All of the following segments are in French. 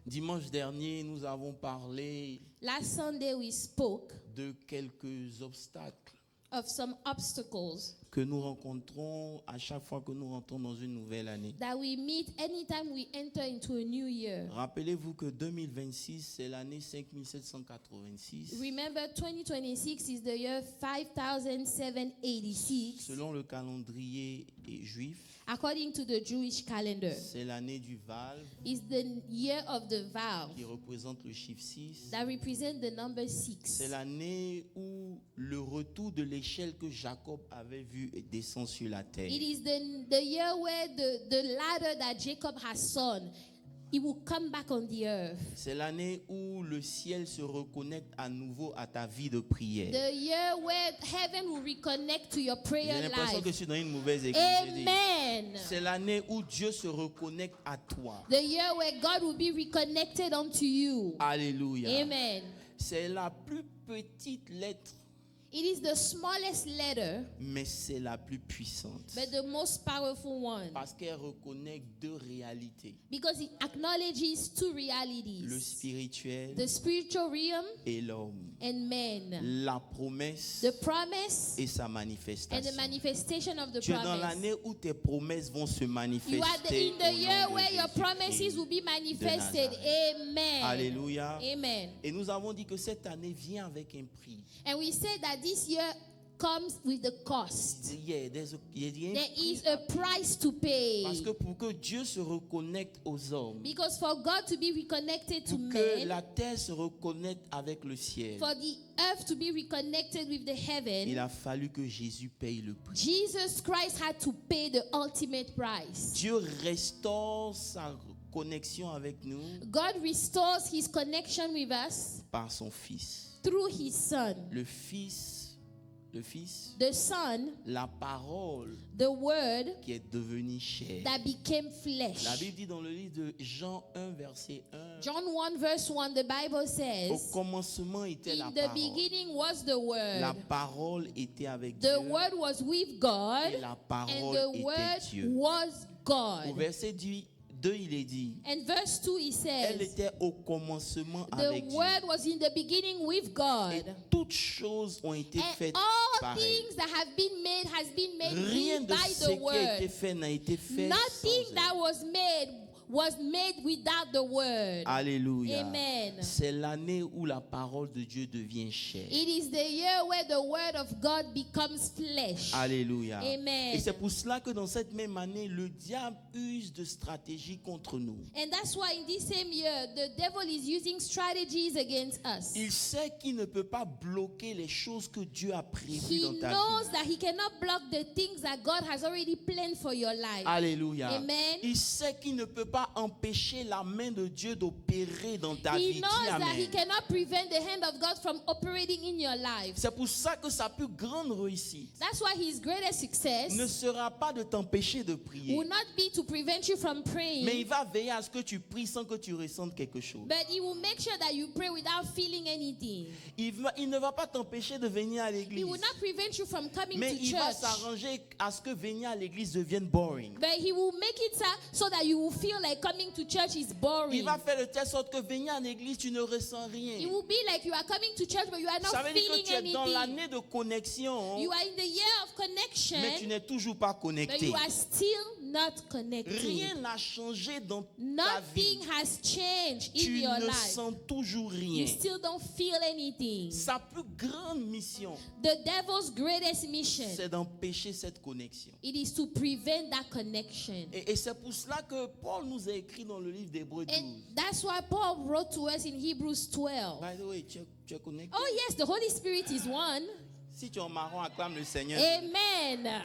Dimanche dernier, nous avons parlé Last Sunday we spoke de quelques obstacles of some obstacles que nous rencontrons à chaque fois que nous rentrons dans une nouvelle année. that we meet anytime we enter into a new year. Rappelez-vous que 2026, c'est l'année 5786. Remember, 2026 is the year 5786 Selon le calendrier juif, according to the Jewish calendar. c'est l'année du Val Is the year of the vow qui représente le chiffre 6. that represent the number C'est 6. l'année où le retour de l'échelle que Jacob avait vu descend sur la terre. It is the year where the ladder that Jacob has sown, it will come back on the earth. C'est l'année où le ciel se reconnecte à nouveau à ta vie de prière. The year where heaven will reconnect to your J'ai prayer l'impression que je life. suis dans une mauvaise église. J'ai dit, Amen. c'est l'année où Dieu se reconnecte à toi. The year where God will be reconnected unto you. Alléluia. Amen. C'est la plus petite lettre, It is the smallest letter, mais c'est la plus puissante. but the most powerful one. Parce qu'elle reconnaît deux réalités, Because it acknowledges two le realities. spirituel The spiritual realm et l'homme. and man. La promesse The promise et sa and the manifestation. manifestation of the Tu es dans promise. l'année où tes promesses vont se You are manifester. in au the year nom de where your Jésus-Christ. promises will be manifested. Nazareth. Amen. Alléluia. Amen. Et nous avons dit que cette année vient avec un prix. And we said that this year comes with the cost. Yeah, il y a un There prix is a price to pay. parce que pour que Dieu se reconnecte aux hommes, Because for God to be reconnected to pour que men, la terre se reconnecte avec le ciel, for the earth to be reconnected with the il heaven, a fallu que Jésus paye le prix. Jesus Christ had to pay the ultimate price. Dieu restaure sa connexion avec nous God restores his connection with us par son Fils. through his Son. Le Fils, The Son, la parole the Word qui est devenue chair. that became La flesh. Bible dit dans le livre de Jean 1, verset 1, John 1 verse 1, the Bible au says, commencement était la in the parole. beginning was the La Word. parole était avec The Dieu Word was with et God, la and parole the était Word Dieu. was Au God. verset 2, il est dit, And verse 2, he elle says, était au commencement the avec Dieu. Word was in the beginning with Et God. toutes choses ont été And faites all par elle. things that have been made has been made Rien with de by ce the qui a été Word. fait n'a été fait Nothing sans that elle. was made without the Word. Alléluia. Amen. C'est l'année où la parole de Dieu devient chair. It is the year where the Word of God becomes flesh. Alléluia. Amen. Et c'est pour cela que dans cette même année, le diable use de stratégies contre nous. And that's why in this same year, the devil is using strategies against us. Il sait qu'il ne peut pas bloquer les choses que Dieu a prévues He dans ta knows vie. that he cannot block the things that God has already planned for your life. Alléluia. Amen. Il sait qu'il ne peut pas empêcher la main de Dieu d'opérer dans ta He vie. knows Dis that he amen. cannot prevent the hand of God from operating in your life. C'est pour ça que sa plus grande réussite That's why his greatest success ne sera pas de t'empêcher de prier, will not be to prevent you from praying, mais il va veiller à ce que tu pries sans que tu ressentes quelque chose. but he will make sure that you pray without feeling anything. Il ne va pas t'empêcher de venir à He l'église, will not prevent you from coming mais to il va church, s'arranger à ce que venir à l'église devienne boring. but he will make it so that you will feel like coming to church is Il boring. va faire de telle sorte que venir à l'église, tu ne ressens rien. It will be like you are coming to church, but you are Ça not veut dire que feeling tu es dans anything. l'année de connexion, You are in the year of connection, mais tu n'es toujours pas but connecté. you are still not connected. Rien n'a changé dans ta Nothing vie. has changed in Tu your ne life. sens toujours You rien. still don't feel anything. Sa plus grande mission, The devil's greatest mission, c'est d'empêcher cette connexion. it is to prevent that connection. Et c'est pour cela que Paul nous a écrit dans le livre d'Hébreux 12. And that's why Paul wrote to us in Hebrews 12. By the way, tu es connecté? Oh yes, the Holy Spirit is one. Si tu es en marron, acclame le Seigneur. Amen.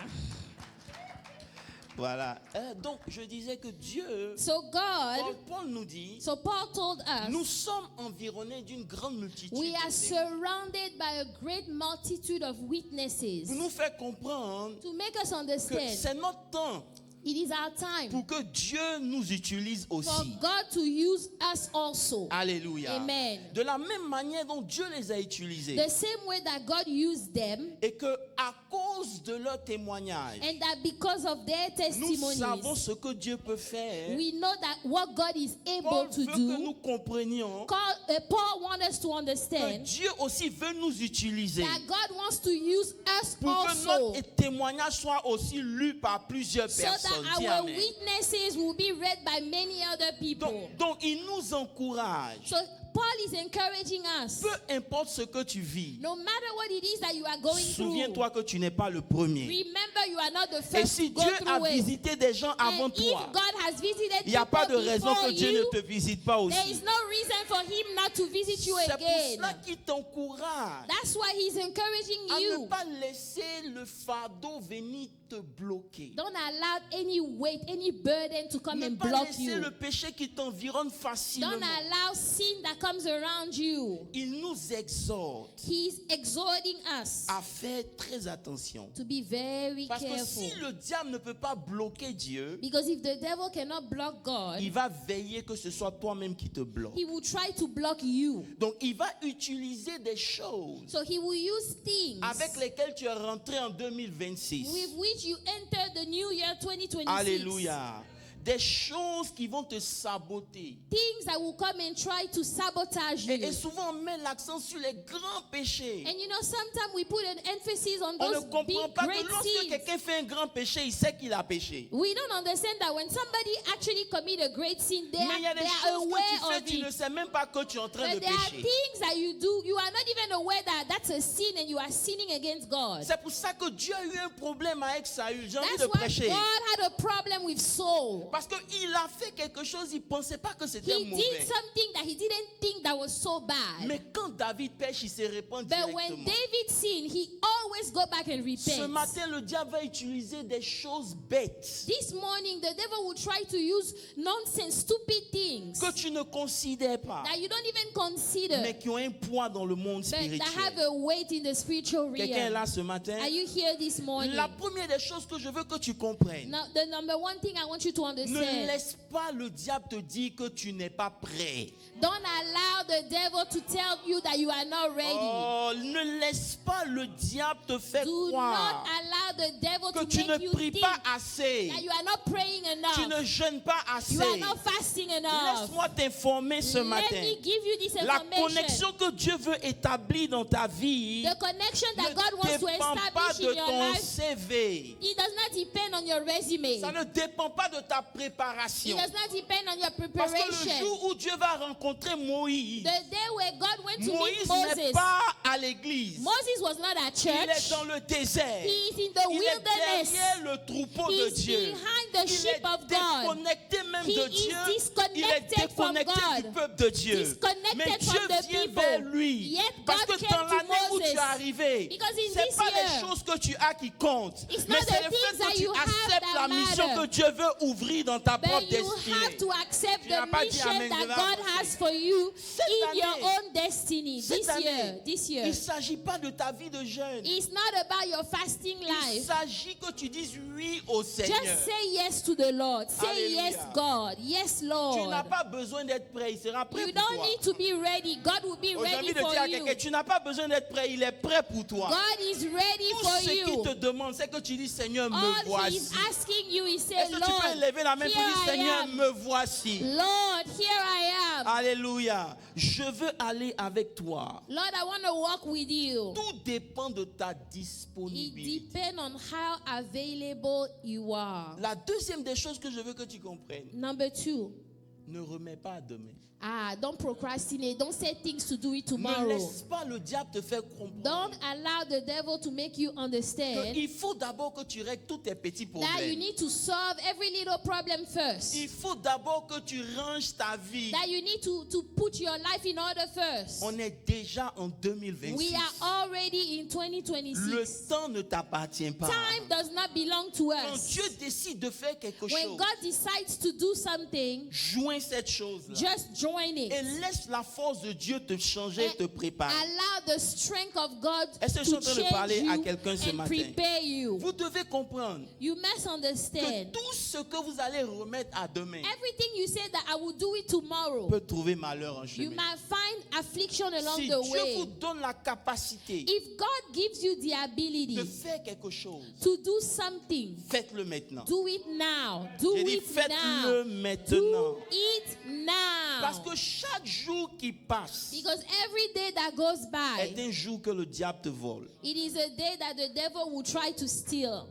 Voilà. Donc, je disais que Dieu, So God, Paul nous dit, so Paul told nous us, sommes environnés d'une grande multitude we are de témoins surrounded by a great multitude of witnesses pour nous faire comprendre to make us que understand c'est notre temps It is our time pour que Dieu nous utilise for aussi. God to use us also. Alléluia. Amen. De la même manière dont Dieu les a utilisés. The same way that God used them, Et que à cause de leur témoignage, and that because of their nous savons testimonies, ce que Dieu peut faire. we know that what God is Paul able to veut que do. nous comprenions Paul wants us to que understand Dieu aussi veut nous utiliser that God wants to use us pour que also, notre témoignage soit aussi lu par plusieurs so personnes. that Dis our amen. witnesses will be read by many other people. Donc, il nous encourage. So Paul is encouraging us. Peu importe ce que tu vis, No matter what it is that you are going through, souviens-toi que tu n'es pas le premier. remember you are not the Et first si to go Dieu a through it. visité des gens avant And toi, if God has visited il n'y a pas de people raison before que Dieu you, ne te visite pas there aussi. is no reason for him not to visit you C'est pour again. cela qu'il t'encourage That's why he's encouraging à ne you. pas laisser le fardeau venir te bloquer. Don't allow any weight, any burden to come Ne and pas block laisser you. le péché qui t'environne Don't facilement. allow sin that comes around you. Il nous exhorte He's exhorting us à faire très attention. to be very Parce que careful. si le diable ne peut pas bloquer Dieu, Because if the devil cannot block God, il va veiller que ce soit toi-même qui te bloque. he will try to block you. Donc il va utiliser des choses So he will use things avec lesquelles tu es rentré en 2026. with which you enter the new year 2026. Alléluia. Des choses qui vont te saboter. Things that will come and try to sabotage you. Et souvent on met l'accent sur les grands péchés. And you know, sometimes we put an emphasis on On ne those comprend big, pas que great lorsque sins. quelqu'un fait un grand péché, il sait qu'il a péché. We don't understand that when somebody actually commit a great sin, they Mais il y a are, des they are choses que aware tu fais, of tu ne it. sais même pas que tu es en train de But there are pécher. things that you do, you are not even aware that that's a sin and you are sinning against God. C'est pour ça que Dieu a eu un problème avec Saül. J'ai envie That's de why prêcher. God had a problem with Saul. Parce qu'il a fait quelque chose, il ne pensait pas que c'était He mauvais. did something that he didn't think that was so bad. Mais quand David pêche, il se répand But when directement. David sinned, he always go back and Ce repent. matin, le diable va utiliser des choses bêtes This morning, the devil will try to use nonsense, stupid things que tu ne considères pas, that you don't even consider, mais qui ont un poids dans le monde but that have spirituel. a weight in the spiritual Quelqu'un est realm. là ce matin? Are you here this morning? La première des choses que je veux que tu comprennes, Now, the number one thing I want you to ne understand, laisse pas le diable te dire que tu n'es pas prêt. don't allow the devil to tell you that you are not ready. Oh, ne laisse pas le diable te faire Do not croire allow the devil que to tu make ne you pries think pas assez, that you are not praying tu enough. ne jeûnes pas assez. You are not fasting enough. Laisse-moi t'informer ce Let matin. me give you this La information. connexion que Dieu veut établir dans ta vie The connection that God ne wants to dépend pas establish de in your ton life, CV. it does not depend on your resume. Ça ne dépend pas de ta It préparation. does not depend on your Parce que le preparation. jour où Dieu va rencontrer Moïse, The day where God went to meet Moïse n'est Moses, pas à l'église. Moses was not at Il est church. dans le désert. He is in the Il est wilderness. derrière le troupeau de He's Dieu. behind the Il sheep est of God. déconnecté même He de is Dieu. Il est disconnected from déconnecté du God. peuple de Dieu. Disconnected Mais Dieu from the vient people. vers lui. Yet Parce God que came dans to l'année où tu Moses. es arrivé, Because in c'est this pas year, les choses que tu as qui comptent. it's Mais not c'est the le things fait that que tu you have acceptes that la mission matter. que Dieu veut ouvrir dans ta propre But you destinée. have to accept Tu n'as the pas dit mission amen, that je vais God avancer. has for you Cette in your année, own destiny. Cette This année, year, this il year. ne s'agit pas de ta vie de jeûne. It's not about your fasting Il life. s'agit que tu dises oui au Seigneur. Just say yes to the Lord. Say Alléluia. yes, God. Yes, Tu Lord. n'as pas besoin d'être prêt, il sera prêt You pour don't toi. need to be ready. God will be Oh, j'ai envie ready de for dire à you. quelqu'un, tu n'as pas besoin d'être prêt, il est prêt pour toi. God is ready Tout for ce qu'il you. te demande, c'est que tu dis, Seigneur, me All voici. He's asking you is say, Est-ce que tu peux Lord, lever la main pour dire, here I Seigneur, am. me voici. Lord, here I am. Alléluia. Je veux aller avec toi. Lord, I want to walk with you. Tout dépend de ta It disponibilité. depends on how available you are. La deuxième des choses que je veux que tu comprennes, Number 2, ne remets pas à demain. don't procrastinate. Don't say things to do it Ne tomorrow. laisse pas le diable te faire comprendre Don't allow the devil to make you understand qu'il faut d'abord que tu règles tous tes petits that you problèmes. need to solve every little problem first. Il faut d'abord que tu ranges ta vie. That you need to put your life in order first. On est déjà en We 2026. are already in Le 2026. temps ne t'appartient pas. Time does not belong to Quand us. Dieu décide de faire quelque When chose, God decides to do something, joins cette chose-là. just join join it. Et laisse la force de Dieu te changer, te préparer. Allow the strength of God Est-ce que je suis to en train de parler change à you quelqu'un ce and matin? prepare you. Vous devez comprendre You must que understand. tout ce que vous allez remettre à demain Everything you say that I will do it tomorrow, peut trouver malheur en you chemin. might find affliction along Si the Dieu way. vous donne la capacité If God gives you the ability de faire quelque chose, to do something, faites-le maintenant. do it now. Do J'ai dit it faites-le now. maintenant. Do it now. Parce que chaque jour qui passe Because every day that goes est by, un jour que le diable te vole. it is a day that the devil will try to steal.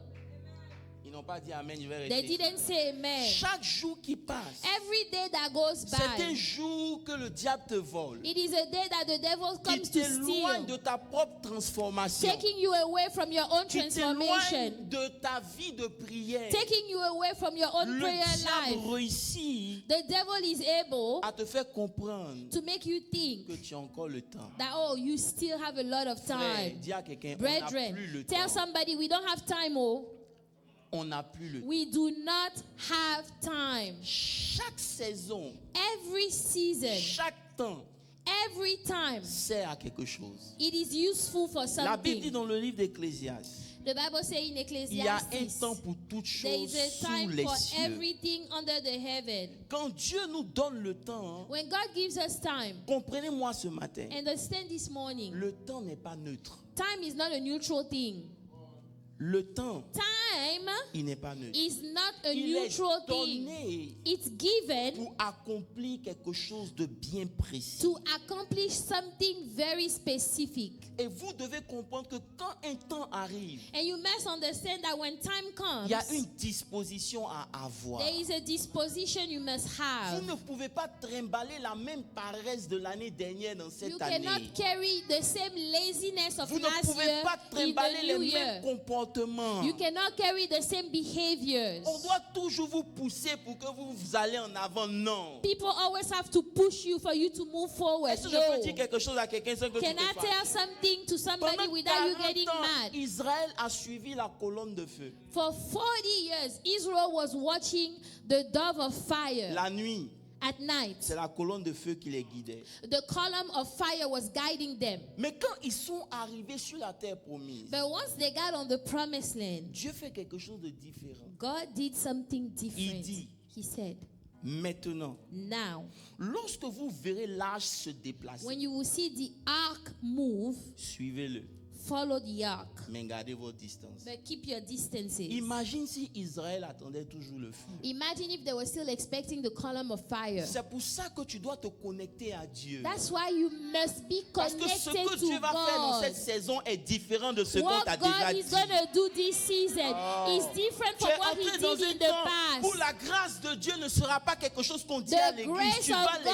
Ils n'ont pas dit amen, je vais They rester. didn't say amen. Chaque jour qui passe, Every day that goes c'est un by, jour que le diable te vole. it is a day that the devil Qui comes to t'éloigne steal, de ta propre transformation. taking you away from your own Qui transformation, t'éloigne de ta vie de prière. taking you away from your own Le prayer diable life. réussit The devil is able à te faire comprendre to make you think que tu as encore le temps. that, oh, you still have a lot of Frère, time. dis à quelqu'un, on n'a Brethren, plus le tell temps. somebody we don't have time, oh. On n'a plus le temps. We do not have time. Chaque saison, Every season, chaque temps every time, sert à quelque chose. it is useful for La Bible dit something. dans le livre d'Ecclésiaste, The Bible says in il y a un Ecclesiastes, temps pour toutes there choses is a sous time les for cieux. everything under the heaven. Quand Dieu nous donne le temps, When God gives us time, comprenez-moi ce matin, understand this morning, le temps n'est pas neutre. time is not a neutral thing. Le temps, Time il n'est pas neutre. is not a Il est neutral thing. donné It's given pour accomplir quelque chose de bien précis. to accomplish something very specific. Et vous devez comprendre que quand un temps arrive, And you must understand that when time comes, il y a une disposition à avoir. there is a disposition you must Vous have. ne pouvez pas trimballer la même paresse de l'année dernière dans You cette cannot année. carry the same laziness of Vous ne last pouvez year pas in trimballer the les new mêmes year. comportements. You cannot carry the same behaviors. On doit toujours vous pousser pour que vous allez en avant. Non. People always have to push you for you to move forward. Est-ce que je peux No. dire quelque chose à quelqu'un sans que tu Can te I fasses? tell something to somebody Pendant without you 40 getting ans, mad? Israël a suivi la colonne de feu. For 40 years, Israel was watching the dove of fire La nuit, at night. c'est la colonne de feu qui les guidait. The column of fire was guiding them. Mais quand ils sont arrivés sur la terre promise, But once they got on the promised land, Dieu fait quelque chose de différent. God did something different. dit, He said, Maintenant, now, lorsque vous verrez l'âge se déplacer, when you will see the ark move, suivez-le, follow the ark, mais gardez votre distance. but keep your distances. Imagine si Israël attendait toujours le feu. Imagine if they were still expecting the column of fire. C'est pour ça que tu dois te connecter à Dieu. That's why you must be Parce que ce connected que Dieu to va faire dans God. cette saison est différent de ce qu'on What t'a déjà God is dit. going to do this season Oh. is different Tu from es what He entré dans did un in the temps où past. la grâce de Dieu ne sera pas quelque chose qu'on dit à The l'église. grace Tu of vas God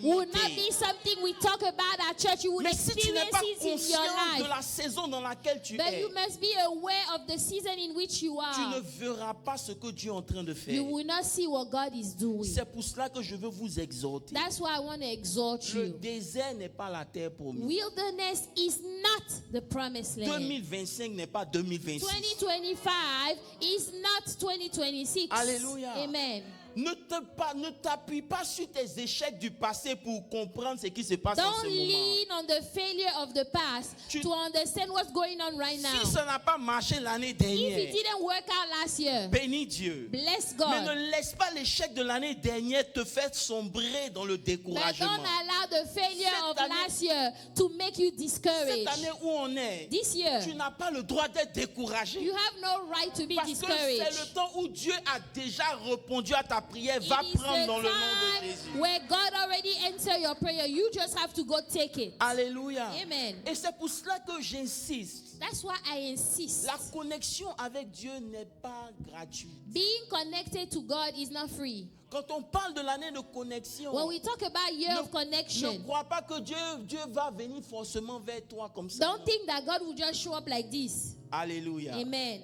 will not l'expérimenter. be something we talk about at church. You will Mais si tu n'es experience pas it in your conscient de life. la saison dans laquelle tu But es, you must be aware of the season in which you tu ne are. verras pas ce que Dieu est en train de faire. You will not see what God is doing. C'est pour cela que je veux vous exhorter. That's why I want to exhort Le you. désert n'est pas la terre promise. Wilderness is not the promised land. 2025 n'est pas 2026. 2025 is not 2026. Alléluia. Amen. Ne t'appuie pas sur tes échecs du passé pour comprendre ce qui se passe en Don't ce moment. lean on the failure of the past to understand what's going on right now. Si ça n'a pas marché l'année If dernière, it didn't work out last year, bénis Dieu. bless Mais God. ne laisse pas l'échec de l'année dernière te faire sombrer dans le But découragement. don't allow the failure Cette of année- last year to make you Cette discouraged. année où on est, This year, tu n'as pas le droit d'être découragé. you have no right to be Parce que c'est discouraged. le temps où Dieu a déjà répondu à ta prière. It Va is prendre dans the le nom de time Jésus. where God already answered your prayer. You just have to go take it. Alléluia. Amen. Et c'est pour cela que j'insiste. That's why I insist. La connexion avec Dieu n'est pas gratuite. Being connected to God is not free. Quand on parle de l'année de connexion, When we talk about year of ne connection, crois pas que Dieu va venir forcément vers toi comme ça. don't think that God will just show up like this. Alléluia. Amen.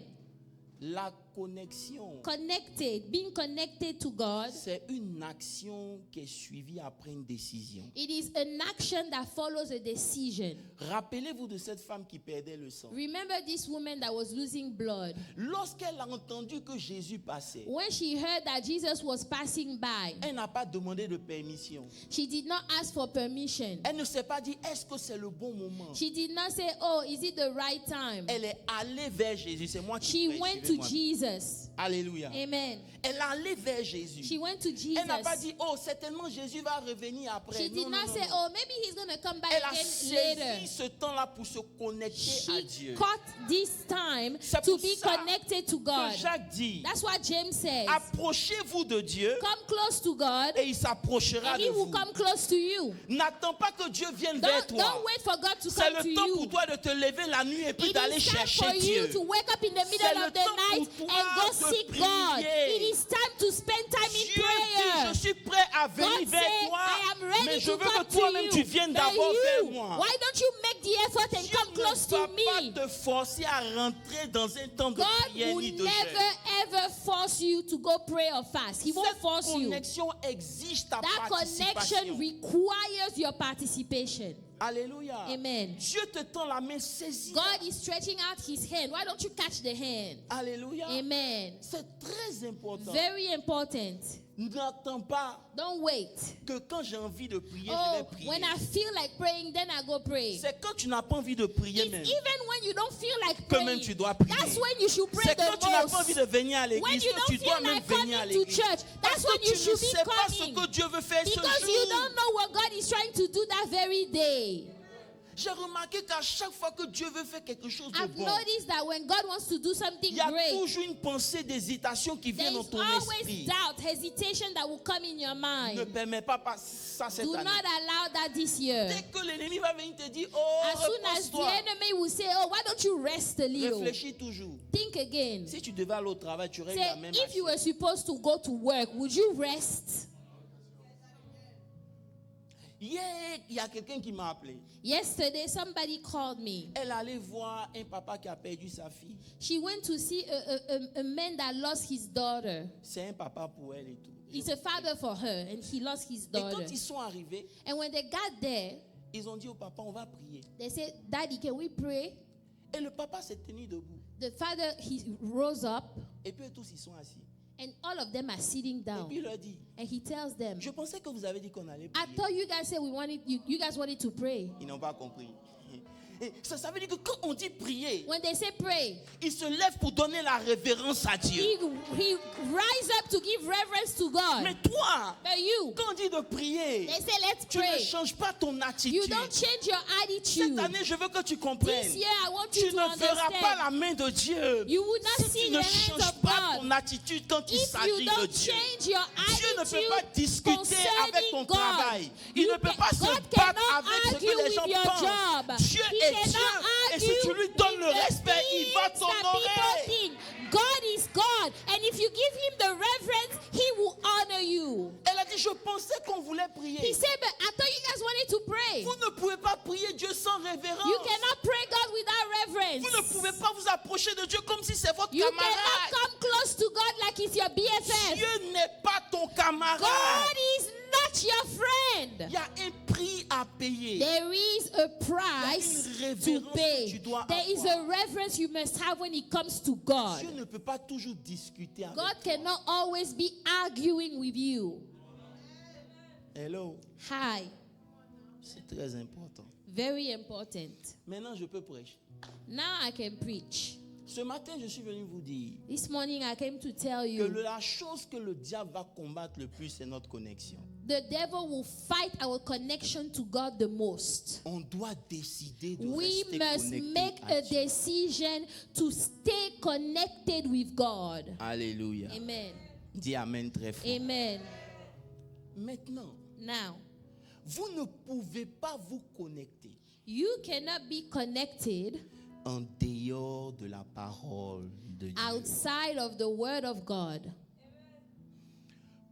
La connexion, being connected to God, c'est une action qui est suivie après une décision. it is an action that follows a decision. Rappelez-vous de cette femme qui perdait le sang. Remember this woman that was losing blood. Lorsqu'elle a entendu que Jésus passait, When she heard that Jesus was passing by, elle n'a pas demandé de permission. she did not ask for permission. Elle ne s'est pas dit, est-ce que c'est le bon moment? She did not say, oh, is it the right time? Elle est allée vers Jésus. C'est moi qui She prêche, went to suivez-moi. Jesus. Alléluia. Amen. Elle est allée vers Jésus. She went to Elle n'a pas Jesus. dit, oh, certainement Jésus va revenir après. She did Non, non, not non, say, non. oh, maybe he's going to come back Elle a again saisi later. ce temps-là pour se connecter à She Dieu. caught this time C'est to pour be ça connected to Que God. Jacques dit, That's what James says. approchez-vous de Dieu Come close to God, et il s'approchera and de he will vous. come close to you. N'attends pas que Dieu vienne vers Don't toi. wait for God to C'est come to le temps you. pour toi de te lever la nuit et puis It d'aller is time chercher for you Dieu. to wake up in the C'est middle le of the temps night pour toi and go de seek God. prier. It is time to spend time in Dieu dit, prayer. je suis prêt à venir God vers say, toi, I am ready mais je to veux come que toi-même to tu you. viennes But d'abord vers you, moi. why don't you make the effort and Dieu come close ne to va pas me? te forcer à rentrer dans un temps de God prière will ni de never jeûne. ever force you to go pray or fast. He won't Cette force you. connexion exige ta That connection participation. requires your participation. Alléluia. Amen. Dieu te tend la main, saisis. God is stretching out his hand. Why don't you catch the hand? Alléluia. Amen. C'est très important. Very important. N'attends pas Don't wait. que quand j'ai envie de prier, je Oh, vais prier. when I feel like praying, then I go pray. C'est quand tu n'as pas envie de prier It's même. even when you don't feel like Que même praying. tu dois prier. That's when you should pray C'est quand the tu n'as pas envie most. de venir à When l'église you que don't tu dois feel même like venir à coming to l'église. church, Parce that's when que you tu ne should be sais pas ce coming. que Dieu veut faire ce Because you jour. don't know what God is trying to do that very day. J'ai remarqué qu'à chaque fois que Dieu veut faire quelque chose de I've bon, noticed that when God wants to do something il y a great, toujours une pensée d'hésitation qui vient there dans is ton always esprit. doubt, hesitation that will come in your Ne mind. permets pas ça cette Do année. not allow that this year. Dès que l'ennemi va venir te dire, oh, As soon as the repose-toi, enemy will say, oh, why don't you rest a little? réfléchis toujours. Think again. Si tu devais aller au travail, tu règles la Say, même if you action. were supposed to go to work, would you rest? Hier, il y a quelqu'un qui m'a appelé. Yesterday, somebody called me. Elle allait voir un papa qui a perdu sa fille. She went to see a man that lost his daughter. C'est un papa pour elle et tout. He's a father for her, and he lost his Et daughter. quand ils sont arrivés, And when they got there, ils ont dit au papa, on va prier. they said, Daddy, can we pray? Et le papa s'est tenu debout. The father, he rose up, Et puis tous, ils sont assis. and all of them are sitting Et down. puis il leur dit, And he tells them, je pensais que vous avez dit qu'on allait I prier. thought you guys said you guys wanted to pray. Ils n'ont pas compris. Et ça veut dire que quand on dit prier, When they say pray, ils se lèvent pour donner la révérence à Dieu. he rise up to give reverence to God. Mais toi, But you, quand on dit de prier, they say, let's tu ne pray. changes pas ton You attitude. don't change your Cette attitude. année, je veux que tu comprennes. This year, I want Tu you to ne verras pas understand. la main de Dieu You will not si see tu the ne hands changes of pas God ton attitude quand il if you s'agit de don't Dieu. change your Dieu ne peut pas attitude discuter avec ton concerning God. travail. Il You ne peut can- pas se God battre cannot avec ce argue que les with gens your pensent. job. Dieu He est cannot Dieu. Et si argue tu lui donnes le with the respect, il va things that people t'honorer. think. God is God, and if you give him the reverence, he will honor you. Elle a dit, je pensais qu'on voulait prier. He said, but I thought you guys wanted to pray. Vous ne pouvez pas prier Dieu sans révérence. You cannot pray God without reverence. Vous ne pouvez pas vous approcher de Dieu comme si c'est votre You camarade. cannot come close to God like he's your BFF. Dieu n'est pas ton camarade. God is not your friend. Il y a un prix à payer. There is a price Il y a une to révérence pay. que tu dois There is avoir. a reverence you must have when it comes to God. Dieu ne peut pas toujours discuter avec God toi. cannot always be arguing with you. Hello. Hi. C'est très important. Very important. Maintenant, je peux prêcher. Now I can preach. Ce matin, je suis venu vous dire This morning I came to tell que you la chose que le diable va combattre le plus, c'est notre connexion. the devil will fight our connection to God the most. On doit décider de We rester must connecté make à a Dieu. decision to stay connected with God. Alléluia. Amen. Dis Amen très fort. Amen. Maintenant, Now, vous ne pouvez pas vous connecter you cannot be connected en dehors de la parole de Dieu. outside of the word of God.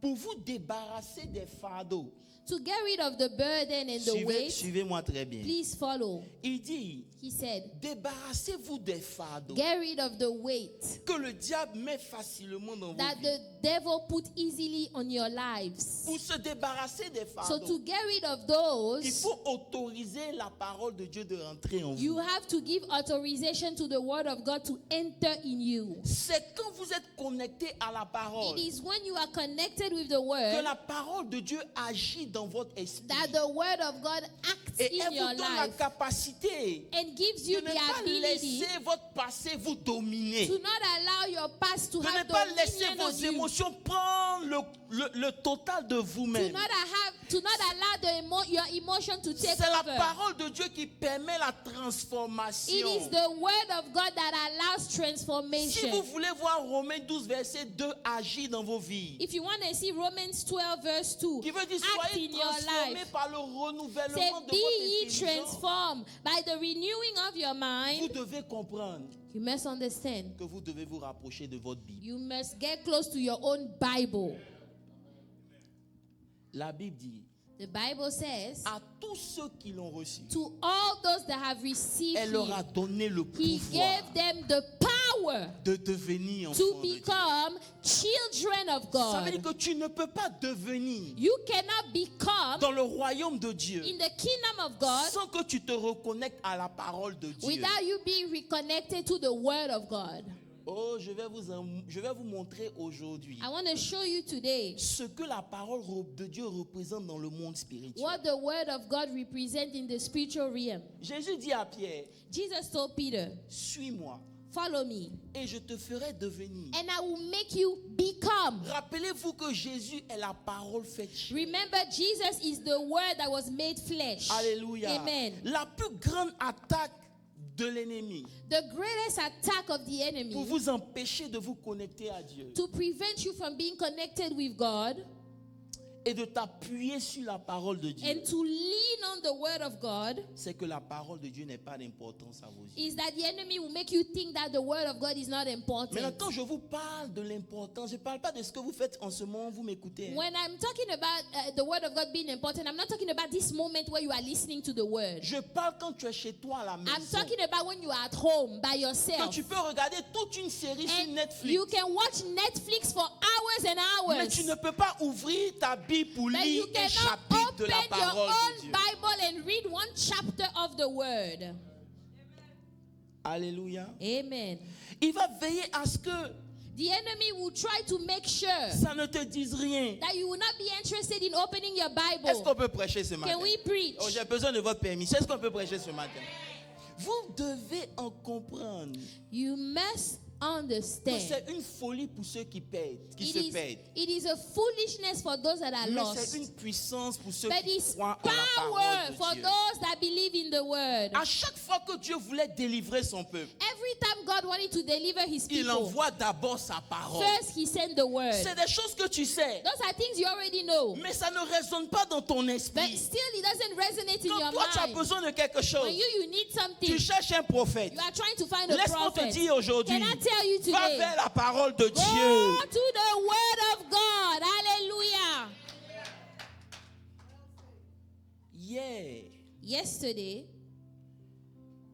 Pour vous débarrasser des fardeaux, To get rid of the burden and the weight, Suivez-moi très bien. please follow. Il dit, He said, débarrassez-vous des fardeaux get rid of the weight que le diable met facilement dans vos that vies. the devil put easily on your lives. Pour se débarrasser des So fardeaux, to get rid of il those, faut autoriser la parole de Dieu de rentrer en you vous. have to give authorization to the word of God to enter in you. C'est quand vous êtes connecté à la parole It is when you are connected with the que word la parole de Dieu agit dans votre esprit. that the word of God acts Et in elle your vous donne la life capacité and gives de you ne the pas ability laisser votre passé vous dominer. to not allow your past to De ne have pas laisser dominion vos of you. émotions prendre le total de To vous-même. not allow your emotion to take C'est la over. parole de Dieu qui permet la It transformation. is the word of God that allows Si transformation. vous voulez voir Romains 12, verset 2 agir dans vos vies, If you want to see Romans 12 verse 2 qui veut dire act soyez in your transformés life, par le say, renouvellement de be ye votre intelligence. transformed by the renewing of your Vous mind. devez comprendre You must understand. que vous devez vous rapprocher de votre Bible. You must get close to your own Bible. La Bible dit, The Bible says, à tous ceux qui l'ont reçu, to all those that have received elle leur a him, donné le he pouvoir gave them the power de devenir to enfants de Dieu. become children of Ça veut dire God. que tu ne peux pas devenir You cannot become dans le royaume de Dieu in the kingdom of God sans que tu te reconnectes à la parole de Dieu. without you being reconnected to the word of God. Oh, je vais vous montrer aujourd'hui I want to show you today ce que la parole de Dieu représente dans le monde spirituel. what the word of God represents in the spiritual realm. Jésus dit à Pierre, Jesus told Peter, suis-moi follow me et je te ferai devenir. and I will make you become. Rappelez-vous que Jésus est la parole faite chair. Remember, Jesus is the word that was made flesh. Alléluia. Amen. La plus grande attaque de l'ennemi The greatest attack of the enemy pour vous empêcher de vous connecter à Dieu to prevent you from being connected with God et de t'appuyer sur la parole de Dieu, and to lean on the word of God c'est que la parole de Dieu n'est pas d'importance à vos yeux. is that the enemy will make you think that the word of God is not important. Maintenant, quand je vous parle de l'importance, je ne parle pas de ce que vous faites en ce moment, vous m'écoutez. When I'm talking about the word of God being important, I'm not talking about this moment where you are listening to the word. Je parle quand tu es chez toi à la maison. I'm talking about when you are at home by Quand yourself. tu peux regarder toute une série sur And Netflix, you can watch Netflix for hours and mais hours. tu ne peux pas ouvrir ta Bible pour But lire you un cannot chapitre de open la your parole de own Dieu. Bible and read one chapter of the word. Alléluia. Amen. Il va veiller à ce que The enemy will try to make sure ça ne te dise rien. that you will not be interested in opening your Est-ce Bible. qu'on peut prêcher ce matin? Can we preach? Oh, j'ai besoin de votre permission. Est-ce qu'on peut prêcher ce matin? Vous devez en comprendre You must que understand. c'est une folie pour ceux qui perdent, qui se perdent. It is a foolishness for those that are Mais lost. c'est une puissance pour ceux But qui it's croient en la power parole for de Dieu. those that believe in the word. À chaque fois que Dieu voulait délivrer son peuple, Every time God wanted to deliver his il people, envoie d'abord sa parole. first he sent the word. C'est des choses que tu sais, Those are things you already know. mais ça ne résonne pas dans ton But esprit. still it doesn't resonate in Quand your toi tu as mind. besoin de quelque chose, When you need tu something, cherches un prophète. you are trying to find a Laisse-moi te prophet. dire aujourd'hui, Can I tell you va today? vers la parole de Go Dieu. to the word of God. Hallelujah. Hier, Yesterday,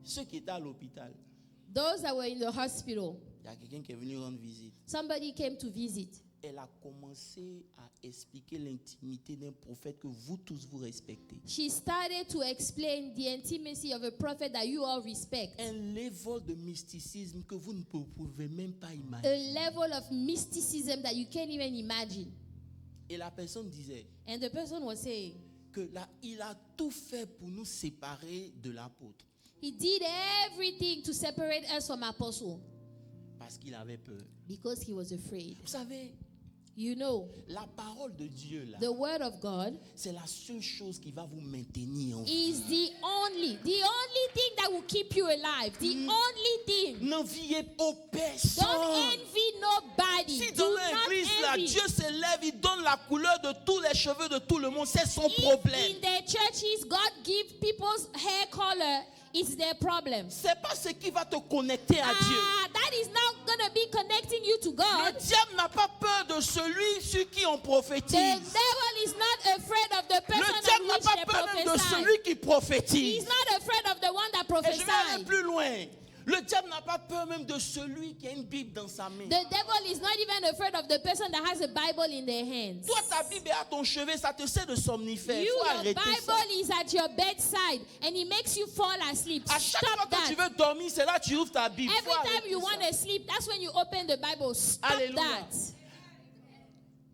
ceux qui étaient à l'hôpital, those that were in the hospital, il y a quelqu'un qui est venu rendre visite. somebody came to visit. Elle a commencé à expliquer l'intimité d'un prophète que vous tous vous respectez. She started to explain the intimacy of a prophet that you all respect. Un level de mysticisme que vous ne pouvez même pas A imaginer. level of mysticism that you can't even imagine. Et la personne disait And the person was saying, que là, il a tout fait pour nous séparer de l'apôtre. he did everything to separate us from apostle Parce qu'il avait peur. because he was afraid. Vous savez, You know, la parole de Dieu, là, the word of God c'est la seule chose qui va vous maintenir en vie. is the only thing that will keep you alive. The only thing. N'enviez aux Don't personnes. envy nobody. Si Do dans not l'église, là, envy. Dieu s'élève, il donne la couleur de tous les cheveux de tout le monde, c'est son If problème. in the churches God give people's hair color, it's their problem. C'est pas ce qui va te connecter à Dieu. That God is not going to be connecting you to Le God. diable n'a pas peur de celui sur qui on The prophétise. devil is not afraid of the person Le on diable n'a which pas they peur même de prophesy. celui qui He's prophétise. not afraid of the one that Et je vais aller prophesies. plus loin. Le diable n'a pas peur même de celui qui a une Bible dans sa main. The devil is not even afraid of the person that has a Bible in their hands. Toi, ta Bible est à ton chevet, ça te sert de somnifère. Il You, faut your arrêter ça. Bible is at your bedside and it makes you fall asleep. À chaque fois Stop que tu that. veux dormir, c'est là que tu ouvres ta Bible. Every Faut time arrêter you ça. want to sleep, that's when you open the Bible. Stop Alléluia. that.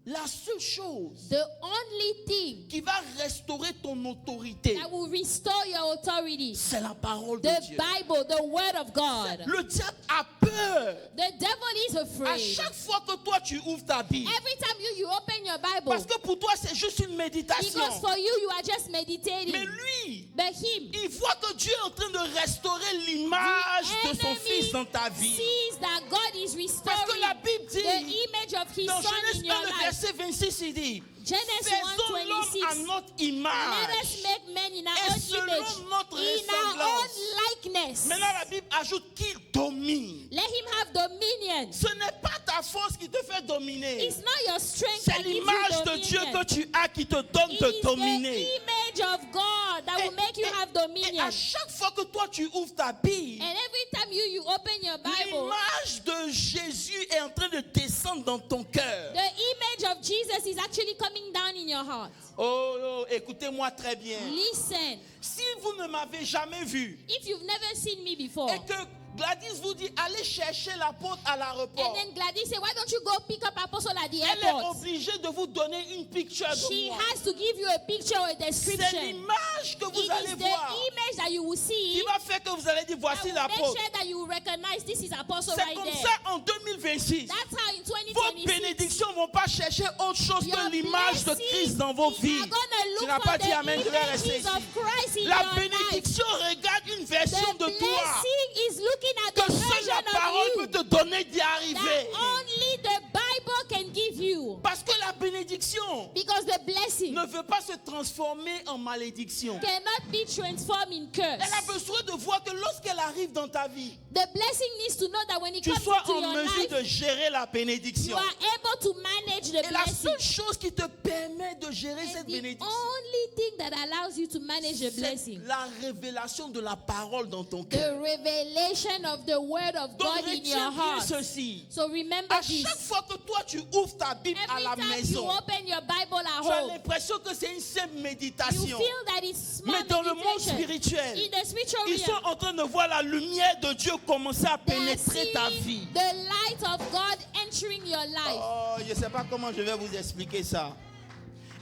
La seule chose The only thing qui va restaurer ton autorité, that will restore your authority, c'est la parole de the Dieu. Bible, the Word of God. Le diable a peur. The devil is À afraid. chaque fois que toi tu ouvres ta Bible, Every time you open your Bible, parce que pour toi c'est juste une méditation. because for you are just meditating. Mais lui, But him, il voit que Dieu est en train de restaurer l'image de son fils dans ta vie. sees that God is Parce restoring que la Bible the dit, image of his dans son Genèse in your 1, le life. verset 26, il dit, Genesis faisons l'homme à 1:26. notre Let us image. make man in Et our own selon image, notre in our ressemblance. own likeness. Maintenant la Bible ajoute qu'il domine. Let him have dominion. Ce n'est pas ta force qui te fait dominer. It's not your strength C'est that gives you l'image de Dieu dominion. que tu as qui te donne It de is dominer. the image of God that will make you have Et dominion. à chaque fois que toi tu ouvres ta Bible, And every time you open your Bible, l'image de Jésus est en train de descendre dans ton cœur. the image of Jesus is actually coming down in your heart. Oh, écoutez-moi très bien. Listen, Si vous ne m'avez jamais vu if you've never seen me before, et que Gladys vous dit allez chercher l'apôtre à and l'aéroport, then Gladys said, why don't you go pick up Apostle at the elle est airport? obligée de vous donner une picture de She moi. has to give you a picture or a C'est description. l'image que vous It allez is the voir image that you will see qui va faire que vous allez dire that voici will make l'apôtre. sure that you will recognize this is Apostle C'est right comme there. ça en 2026. That's how in Vos 2026, bénédictions ne vont pas chercher autre chose your que l'image de blessings Christ dans vos are vies. gonna Tu look n'as for pas dit the amen, je vais rester images ici. of Christ in La your life. bénédiction regarde une version The de toi blessing is looking at que the seule version la parole of peut you te donner d'y that arriver. only the Bible can give you. Parce que la bénédiction Because the blessing ne veut pas se transformer en malédiction. cannot be transformed in Elle a curse. besoin de voir que lorsqu'elle arrive dans ta vie, The blessing needs to know that when it tu comes sois into en your mesure life, de gérer la you bénédiction. are able to manage the Et la blessing. seule chose qui te permet de gérer And cette the bénédiction, only thing that allows you to manage the c'est blessing, la révélation de la parole dans ton the cœur. revelation of the word of Donc God in your retiens bien heart. ceci. So remember À this. chaque fois que toi tu ouvres ta Bible à Every la time you maison, open your Bible at tu as home, l'impression que c'est une simple you méditation. feel that it's small Mais dans le monde meditation. spirituel, In the spiritual ils sont realm, en train de voir la lumière de Dieu commencer à they are pénétrer ta seeing vie. the light of God entering your life. Oh, je ne sais pas comment je vais vous expliquer ça.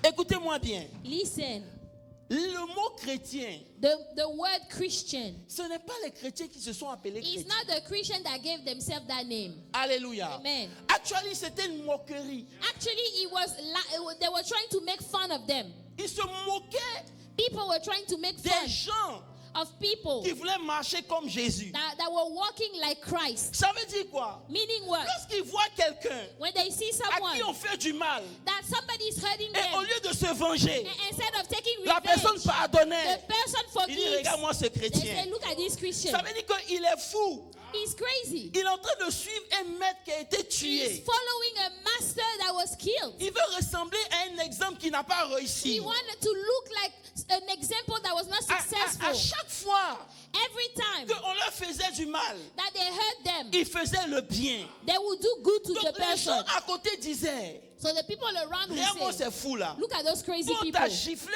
Écoutez-moi bien. Listen, Le mot chrétien, the word Christian ce n'est pas les chrétiens qui se sont appelés is chrétiens. not the Christian that gave themselves that name. Alléluia. Amen. Actually, c'était une moquerie. Actually, they were trying to make fun of them. Ils se moquaient People were trying to make des fun gens of people qui voulaient marcher comme Jésus. that were walking like Christ. Ça veut dire quoi? Meaning what? Lorsqu'ils voient quelqu'un When they see à someone qui on fait du mal, that somebody is hurting et au them, lieu de se venger, and instead of taking la personne revenge, pardonnait. the person Il dit, forgives. regarde-moi ce They chrétien. say, look at this Christian. Ça veut dire qu'il est fou. He's crazy. Il est en train de suivre un maître qui a été He's tué. following a master that was killed. Il veut ressembler à un exemple qui n'a pas He réussi. wanted to look like an example that was not À successful. chaque fois Every time qu'on leur faisait du mal, that they hurt them, il faisait le bien. they would do good to Donc the les gens person. à côté disaient, So the people around regarde-moi will say, c'est fou là. look at those crazy Toi on people. t'a giflé,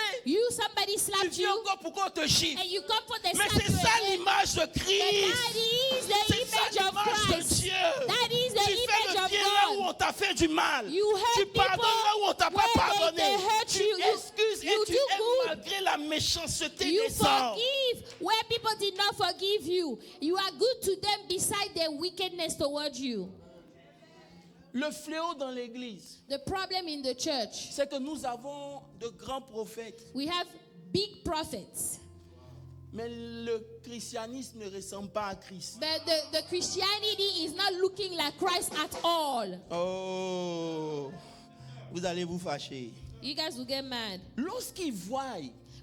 Somebody tu slapped viens you, encore pourquoi on te gifle. and you come for the Mais slap c'est you ça again. l'image de But Christ. that is the C'est ça image of l'image de Christ. Dieu. That is the Tu fais image le of bien là où God. on t'a fait du mal. You Tu hurt pardonnes people là où on t'a pas where pardonné. they hurt Tu you. excuses You et tu do aimes good. malgré la méchanceté You des hommes. forgive where people did not forgive you. You are good to them beside their wickedness towards you. Le fléau dans l'église, The problem in the church, c'est que nous avons de grands prophètes, we have big prophets, mais le christianisme ne ressemble pas à Christ. but the Christianity is not looking like Christ at all. Oh, vous allez vous fâcher. You guys will get mad. Lorsqu'ils voient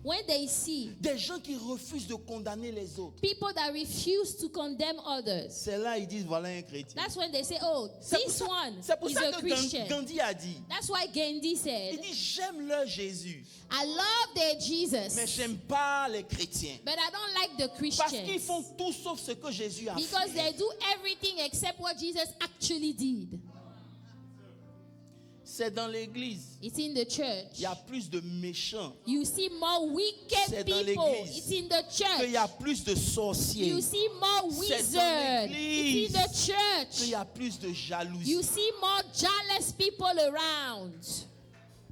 When they see des gens qui refusent de condamner les autres, people that refuse to condemn others, c'est là ils disent voilà un chrétien. that's when they say, oh, C'est this one c'est pour is ça a que Christian. Gandhi a dit, That's why Gandhi il said, dit j'aime leur Jésus, I love their mais Jesus, j'aime pas les chrétiens. but I don't like the Parce qu'ils Christians. font tout sauf ce que Jésus a Because fait. they do everything except what Jesus actually did. C'est dans l'église. It's in the church. Il y a plus de méchants. You see more C'est wicked dans people. l'église. It's in the Qu'il church. y a plus de sorciers. You see more C'est wizards. dans It's l'église. in the church. Qu'il y a plus de jalousie. You see more jealous people around.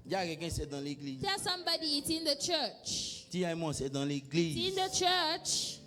Il y a quelqu'un, c'est dans l'église. Tell somebody it's in the church. Dis à moi, c'est dans It's l'église. in the church.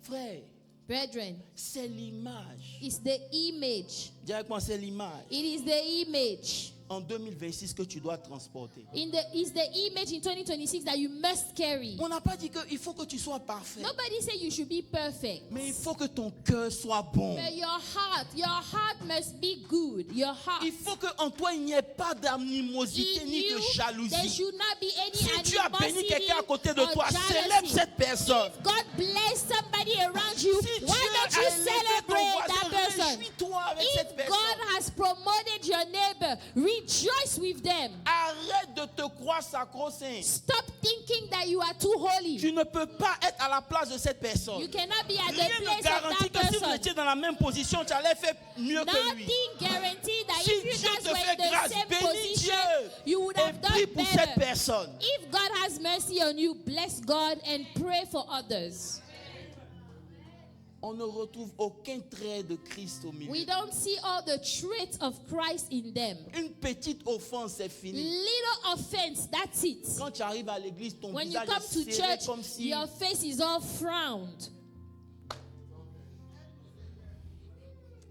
Frère, Brethren, c'est l'image. it's the image. Dis avec moi, c'est l'image. It is the image. En 2026 que tu dois transporter. It's the image in 2026 that you must carry. On n'a pas dit qu'il faut que tu sois parfait. Nobody say you should be perfect. Mais il faut que ton cœur soit bon. But your heart must be good. Your heart. Il faut qu'en toi, il n'y ait pas d'animosité In ni de you, there jalousie. should not be any Si tu as béni animosity quelqu'un à côté de or toi, jealousy. célèbre cette personne. God bless somebody around you. Si Why Dieu don't a you élevé ton celebrate that voisin, person? réjouis-toi avec cette If personne. God has promoted your neighbor, rejoice with them. Arrête de te croire sacro-saint. Stop thinking that you are too holy. Tu ne peux pas être à la place de cette personne. You cannot be at Rien the ne place of garantit that que si vous person. étiez dans la même position, tu allais faire mieux que lui. Nothing guaranteed that Si if you Dieu guys te were fait in the grâce, same bénis position, Dieu you would et have prie done pour cette better. personne. If God has mercy on you, bless God and pray for others. On ne retrouve aucun trait de Christ au milieu. We don't see all the traits of Christ in them. Une petite offense, c'est fini. Little offense, that's it. Quand tu arrives à l'église, ton When you visage come est to serré church, comme si... your face is all frowned.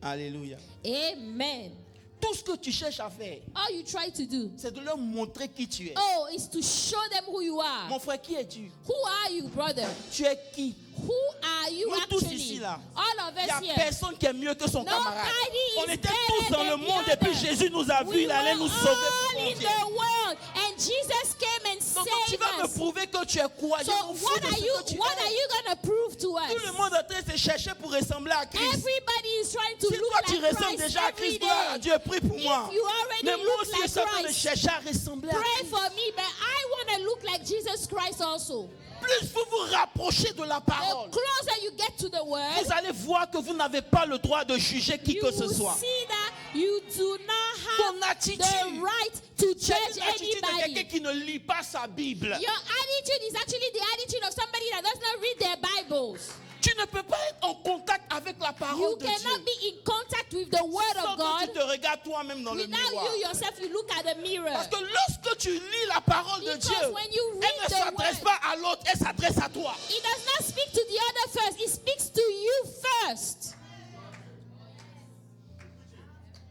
Alléluia. Amen. Tout ce que tu cherches à faire, All you try to do, c'est de leur montrer qui tu es. oh, is to show them who you are. Mon frère, qui es-tu? Who are you, brother? Tu es qui? Who are you Nous tous actually? ici, là. All of Il n'y a us here. personne qui est mieux que son camarade. Nobody On is était better tous dans le than monde the et puis other. Jésus nous a vus, We il allait were nous sauver pour all in entier. the world, and Jesus came and Donc quand tu saved vas me us. prouver que tu es quoi, So je m'en fous what de are ce you que tu what es. are you gonna prove to us? Tout le monde est en train de se chercher pour ressembler à Christ. Everybody is trying to Si look toi tu like ressembles Christ déjà à every Christ, gloire à day. Dieu, prie pour moi. If you already Mais moi look aussi, like je suis en train de Christ, chercher à ressembler à pray Christ. for me, but I want to look like Jesus Christ also. Plus vous vous rapprochez de la The parole, closer you get to the word, vous allez voir que vous n'avez pas le droit de juger qui you que ce will soit. see that you do not have Ton attitude, the right to c'est judge une attitude de quelqu'un anybody. qui ne lit pas sa Bible. Your attitude is actually the attitude of somebody that does not read their Bibles. Tu ne peux pas être en contact avec la You parole de Dieu cannot be in contact with the word sans of que tu God te regardes toi-même dans le without miroir. you yourself. You look at the mirror. Parce que lorsque tu lis la parole de Because Dieu, when you elle read ne the s'adresse word, pas à l'autre, elle s'adresse à toi. it does not speak to the other first. It speaks to you first.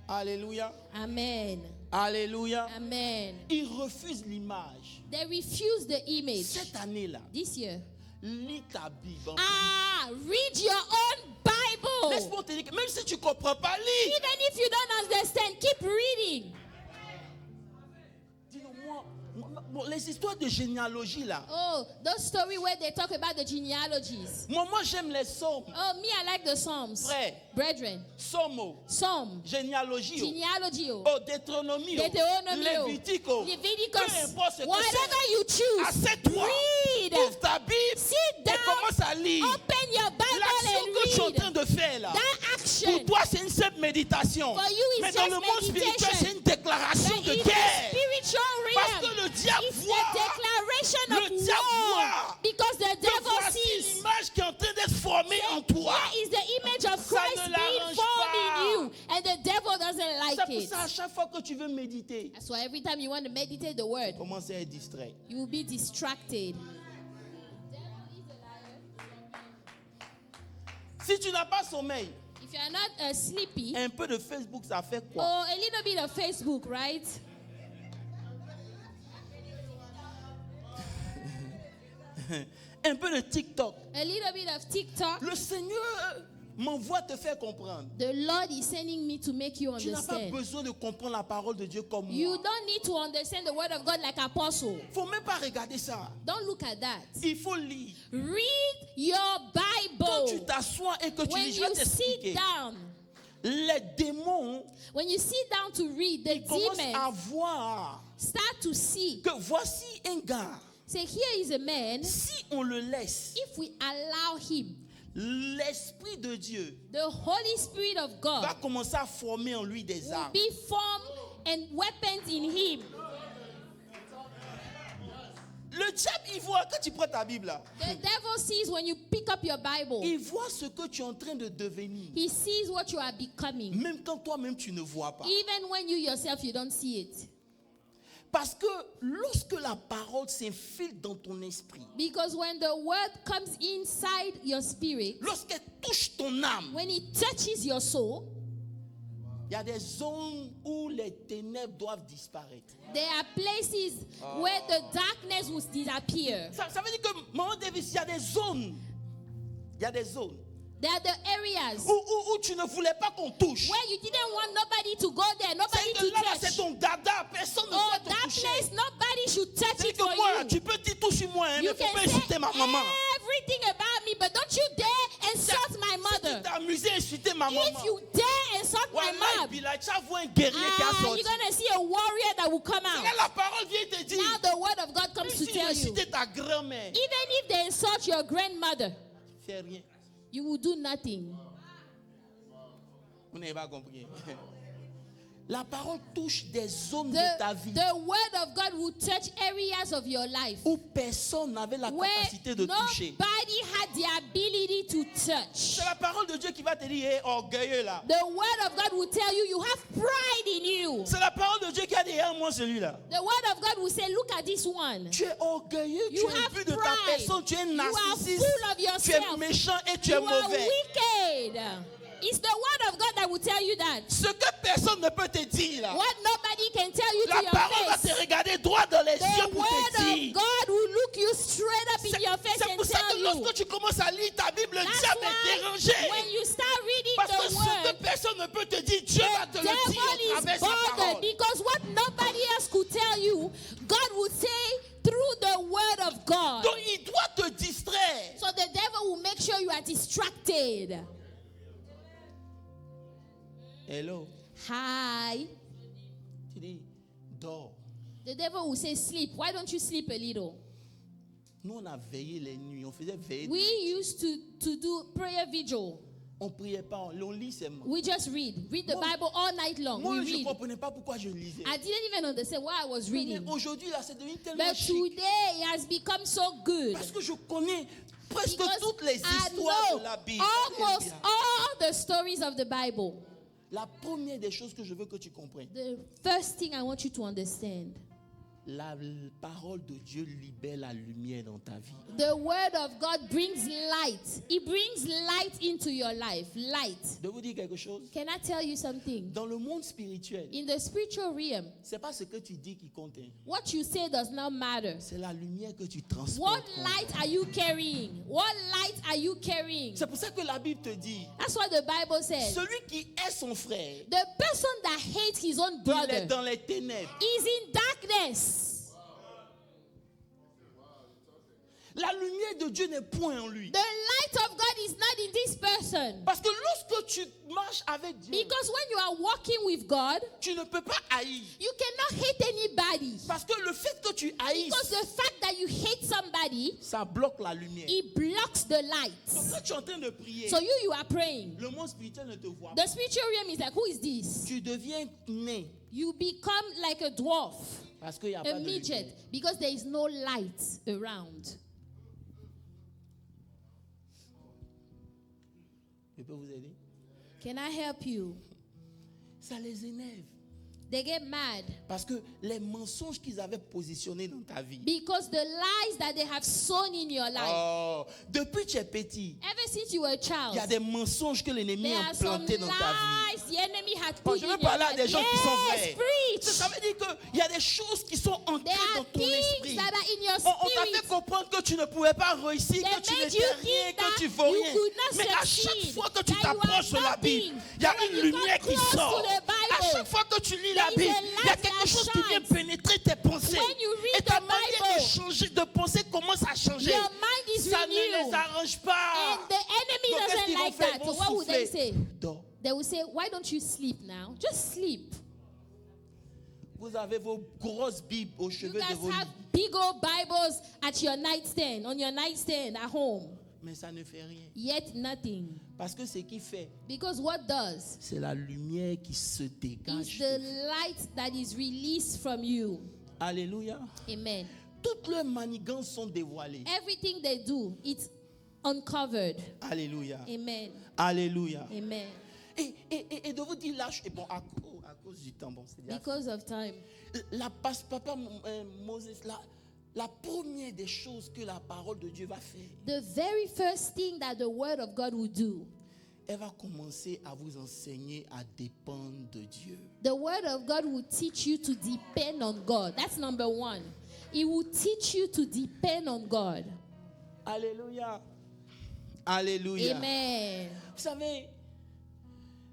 Alléluia. Amen. Alléluia. Amen. Ils refusent l'image. They refuse the image. Cette année-là, This year. lis ta Bible. Read your own Bible. Laisse-moi te dire que même si tu ne comprends pas, lis. Even if you don't understand, keep reading. Dis-nous, moi, les histoires de généalogie là. Oh, those stories where they talk about the genealogies. Moi j'aime les psaumes. Oh, me, I like the Psalms. Frère, Brethren, psaume, Psalm, généalogie, genealogy, Deutéronomie, Deutéronomie, Lévitique, peu Leviticus, importe ce que whatever c'est. you choose, Assieds-toi, read, ouvre ta Bible sit et down, commence à lire. open your Bible L'action que tu es en and train read. de faire là, That action, pour toi c'est une simple méditation. For you, it's Mais dans just le monde spirituel meditation. c'est une déclaration but de in the guerre. spiritual Parce realm, que le diable it's the voit declaration Le of diable war. voit Because the que devil voici sees. l'image qui est en train d'être formée en toi. Here is the image of Ça Christ ne being l'arrange formed pas. in you, and the devil doesn't C'est like pour it. ça à chaque fois que tu veux méditer, That's why every time you want to meditate the word, commence à être distrait. you will be distracted. Si tu n'as pas sommeil, If you are not sleepy, un peu de Facebook ça fait quoi? or a little bit of Facebook, right? Un peu de TikTok. A little bit of TikTok. Le Seigneur m'envoie te faire comprendre. The Lord is sending me to make you Tu n'as pas understand. besoin de comprendre la parole de Dieu comme You moi. don't need to understand the word of God like apostle. Faut même pas regarder ça. Don't look at that. Il faut lire. Read your Quand tu Bible. t'assois et que tu When lis, je vais you sit t'expliquer. down, Les démons when you sit down to read, the commencent à demons voir start to see. que voici un gars. Say, here is a man. Si on le laisse, If we allow him, l'Esprit de Dieu the Holy Spirit of va God commencer à former en lui des will armes. be formed and weapons in him. Le diable, il voit, quand tu prends ta Bible là, The devil sees when you pick up your Bible. il voit ce que tu es en train de devenir. He sees what you are becoming. Même quand toi-même tu ne vois pas. Even when you yourself, you don't see it. Parce que lorsque la parole s'infile dans ton esprit, Because when the word comes inside your spirit, lorsqu'elle touche ton âme, when it touches your soul, il y a des zones où les ténèbres doivent disparaître. there are places where the darkness will disappear. Ça veut dire que, Maman Davis, il y a des zones. Il y a des zones There are the areas où tu ne voulais pas qu'on touche. where you didn't want nobody to go there, C'est nobody que to là, c'est touch. ton dada. Personne ne Oh, doit te that toucher. place, nobody should touch C'est it que for moi, you. tu peux dire tout sur moi, hein, mais You il ne faut can pas say insulter ma maman. everything about me, but don't you dare insult my Si tu mother. t'es amusé à insulter ma maman, If you dare insult my Wallah, mom, Bilal, tu vas voir un guerrier qui a sorti. you're going to see a warrior that will come Là, out. la parole vient te dire. Now the word of God comes Même to si tell tu you, insultes ta grand-mère, even if they insult your grandmother, fais rien. you will do nothing. Vous n'avez pas compris. La parole touche des zones de ta vie The word of God will touch areas of your life où personne n'avait la where capacité de toucher. nobody had the ability to touch. C'est la parole de Dieu qui va te dire, hé, orgueilleux là. The word of God will tell you you have pride in you. C'est la parole de Dieu qui a dit, moi celui-là. The word of God will say, look at this one. Tu es orgueilleux, tu You es have vu de ta pride. personne, tu es You are narcissique, full of tu es yourself. méchant et tu You es are mauvais. wicked. It's the word of God that will tell you that. Ce que personne ne peut te dire là. What nobody can tell you to La your parole va te face. regarder droit dans les The yeux pour te word of dire. God will look you straight up in your face C'est and pour ça tell que you. lorsque tu commences à lire ta Bible, le That's diable est why dérangé. when you start reading Parce que the ce word, que personne ne peut te dire, Dieu va te the le dire devil à is travers sa bothered parole. because what nobody else could tell you, God would say through the word of God. Donc il doit te distraire. So the devil will make sure you are distracted. Hello. Hi. Tu dis, dors. The devil will say, sleep. Why don't you sleep a little? Nous, on a veillé les nuits. On faisait veiller. We used to do prayer vigil. On priait pas. On lit seulement. We just read. Read the Bible all night long. Moi, We je ne read. comprenais pas pourquoi je lisais. I didn't even understand why I was Mais reading. aujourd'hui, là, c'est devenu tellement But chic. today it has become so good. Parce que je connais presque Because toutes les I histoires know de la Bible. almost Alléluia. all the stories of the Bible. La première des choses que je veux que tu comprennes, The first thing I want you to understand, la parole de Dieu libère la lumière dans ta vie. the word of God brings light. It brings light into your life. Light. De vous dire quelque chose, Can I tell you something? dans le monde spirituel, In the spiritual realm, c'est pas ce que tu dis qui compte, hein. what you say does not matter. C'est la lumière que tu What transportes. light are you carrying? What light are you carrying? C'est pour ça que la Bible te dit, That's what the Bible says. celui qui est son frère, The person that hates his own il est brother dans les ténèbres. is in darkness. La lumière de Dieu n'est point en lui. The light of God is not in this person. Parce que lorsque tu marches avec Dieu, Because when you are walking with God, tu ne peux pas haïr. you cannot hate anybody. Parce que le fait que tu haïsses, Because the fact that you hate somebody, ça bloque la lumière. it blocks the light. Donc quand tu es en train de prier, So you are praying. le monde spirituel ne te voit pas. The spiritual realm is like, who is this? Tu deviens né You become like a dwarf, parce qu'il n'y a a pas de midget, lumière. because there is no light around. Je peux vous aider? Can I help you? Ça les énerve. They get mad Parce que les mensonges qu'ils avaient positionnés dans ta vie. because the lies that they have sown in your life. Oh, depuis que tu es petit, Ever since you were a il y a child, des mensonges que l'ennemi there a are some implantés dans ta vie. lies the enemy had Bon, put je in veux your parler à life. des gens qui sont vrais. Yes, preach. Ça veut dire qu'il y a des choses qui sont ancrées There dans are ton esprit. things that are in your On t'a fait spirit. comprendre que tu ne pouvais pas réussir, They que tu made n'étais you rien, think que that tu vaux you rien. could not Mais à chaque succeed, fois que tu that you are t'approches de la Bible, nothing. il y a And when une you lumière come qui close sort. to the Bible, À chaque fois que tu lis la there is Bible, a il y a light quelque that chose qui vient shines. pénétrer tes pensées. When you read Et ta the manière de Bible, changer, de penser commence à changer. your mind is Ça ne les renewed. arrange pas. And the enemy Donc, qu'est-ce doesn't qu'ils vont like faire? that. Ils So vont what would they souffler. say? Dors. They will say, why don't you sleep now? Just sleep. Vous avez vos grosses Bibles au You chevet de guys vos have lits. big old Bibles at your nightstand, on your nightstand at home. Mais ça ne fait rien. Yet nothing. Parce que ce qui fait, Because what does c'est la lumière qui se is dégage. the light that is released from you. Alléluia. Amen. Toutes leurs manigances sont dévoilées. Everything they do, it's uncovered. Alléluia. Amen. Alléluia. Amen. Et de vous dire là, et bon, à cause du temps, bon, c'est déjà Because of time. papa Moses, la première des choses que la parole de Dieu va faire, The very first thing that the word of God will do, elle va commencer à vous enseigner à dépendre de Dieu. the word of God will teach you to depend on God. That's number one. It will teach you to depend on God. Alléluia. Alléluia. Amen. Vous savez,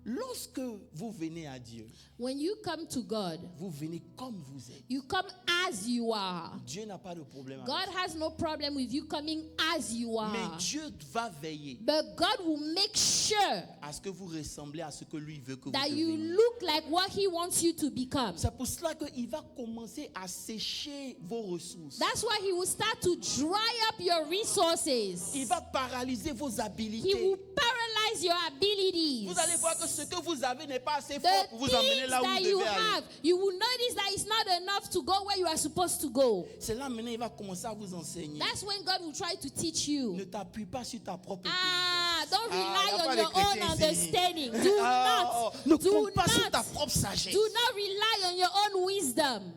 lorsque vous venez à Dieu, When you come to God, vous venez comme vous êtes. you come as you are. Dieu n'a pas de problème avec God has no problem with you coming as you ça. Mais are. Dieu va veiller But God will make sure à ce que vous ressemblez à ce que lui veut que vous that you deveniez. look like what He wants you to become. C'est pour cela qu'il va commencer à sécher vos ressources. That's why He will start to dry up your resources. Il va paralyser vos He habilités. will paralyze your abilities. Vous allez voir que ce que vous avez n'est pas assez The fort pour vous emmener things là où that vous you devez aller. have, you will notice that it's not enough to go where you are supposed to go. C'est là maintenant il va commencer à vous enseigner. That's when God will try to teach you. Ne t'appuie pas sur ta propre Don't Ah, y a rely pas on de your own chrétiens ici. understanding. intelligence. Ne Do compte pas sur not. ta propre sagesse. Do not rely on your own wisdom.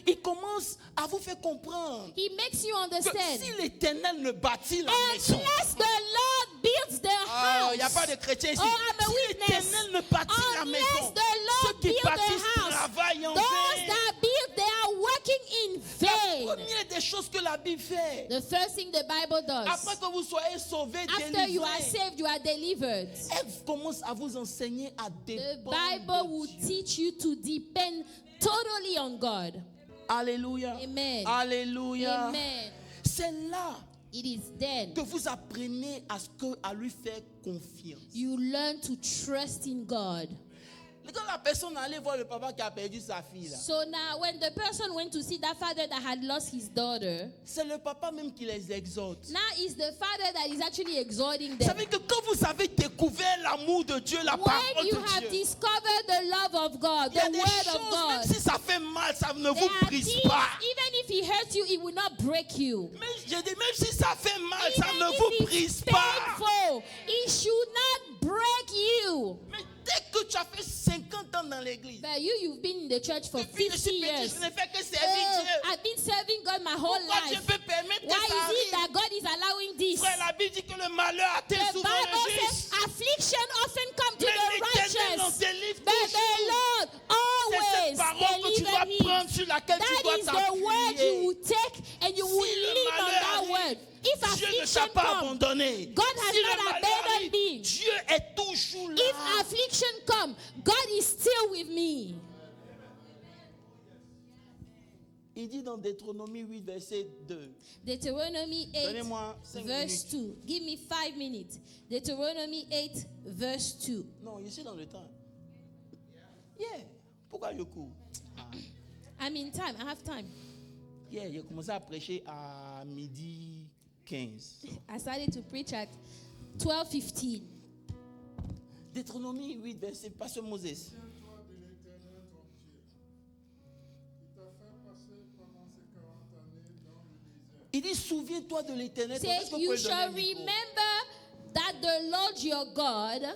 Il commence à vous faire comprendre He makes you que understand. si l'Éternel ne bâtit la maison, Unless the Lord builds the il n'y a house. pas de chrétiens ici. Oh, I'm a Si witness. l'Éternel ne bâtit la maison, Unless the Lord ceux qui build the bâtissent house, travaillent en those vain. that build, they are working in vain. Première des choses que la Bible fait, The first thing the Bible does, après que vous soyez sauvés, after you are délivrés, saved, you are delivered. elle commence à vous enseigner à The dépendre Bible will de Dieu. teach you to depend totally on God. Alléluia. Amen. Alléluia. Amen. C'est là It is then que vous apprenez à lui faire confiance. you learn to trust in God. Quand la personne allait voir le papa qui a perdu sa fille, là, So now, when the person went to see that father that had lost his daughter, c'est le papa même qui les exhorte. now it's the father that is actually exhorting Vous them. savez que quand vous avez découvert l'amour de Dieu, la parole When you de have Dieu, discovered the love of God, il y a the des word of choses, God, même si ça fait mal, ça ne there vous are brise things, pas. even if he hurts you, it will not break you. Mais je dis, même si ça fait mal, ça Even ne vous if brise it's pas. painful, it should not break you. Mais dès que tu as fait 50 ans dans l'église, But you've been in the church for depuis que je 50 suis petit, years. je ne fais que servir Dieu. I've been serving God my whole Pourquoi Dieu life. peut permettre Why que ça is it arrive? that God is allowing this? Frère, la Bible dit que le malheur atteint The souvent le Bible juste. says affliction often come to Mais the l'Éternel en righteous. délivre But the toujours. Lord C'est cette always parole que tu dois delivers prendre, him. sur laquelle tu That dois is the word you t'appuyer. will take and you will Si le lean on malheur that arrive, word. If Dieu ne affliction t'a pas comes, abandonné. God has Si le not malheur abandoned arrive, me. Dieu est toujours là. If affliction comes, God is still with me. Il dit dans Deutéronome 8, verset 2. Deuteronomy 8, Donnez-moi 5 verse minutes. 2. Give me 5 minutes. Deuteronomy 8, verse 2. Non, je suis dans le temps. Yeah. Pourquoi je cours? I'm in time. I have time. Yeah, j'ai commencé à prêcher à midi 15. I started to preach at 12:15. Deutéronome 8, verset, Pasteur Moses. Il dit, souviens-toi de l'Éternel. Say, Est-ce que vous you pouvez donner shall le micro? remember that the Lord your God,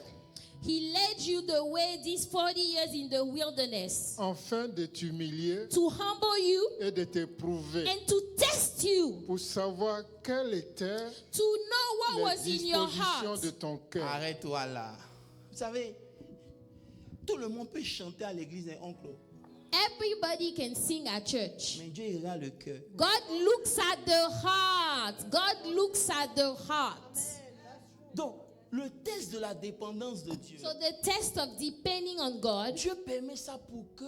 He led you the way these 40 years in the wilderness afin de t'humilier to humble you et de t'éprouver and to test you, pour savoir quelles étaient to know what les was in your dispositions heart. de ton cœur. Arrête-toi là. Vous savez, tout le monde peut chanter à l'église, hein, oncle. Everybody can sing at church. Mais Dieu il regarde le cœur. God looks at the heart. God looks at the heart. Donc, le test de la dépendance de Dieu. So the test of depending on God, Dieu permet ça pour que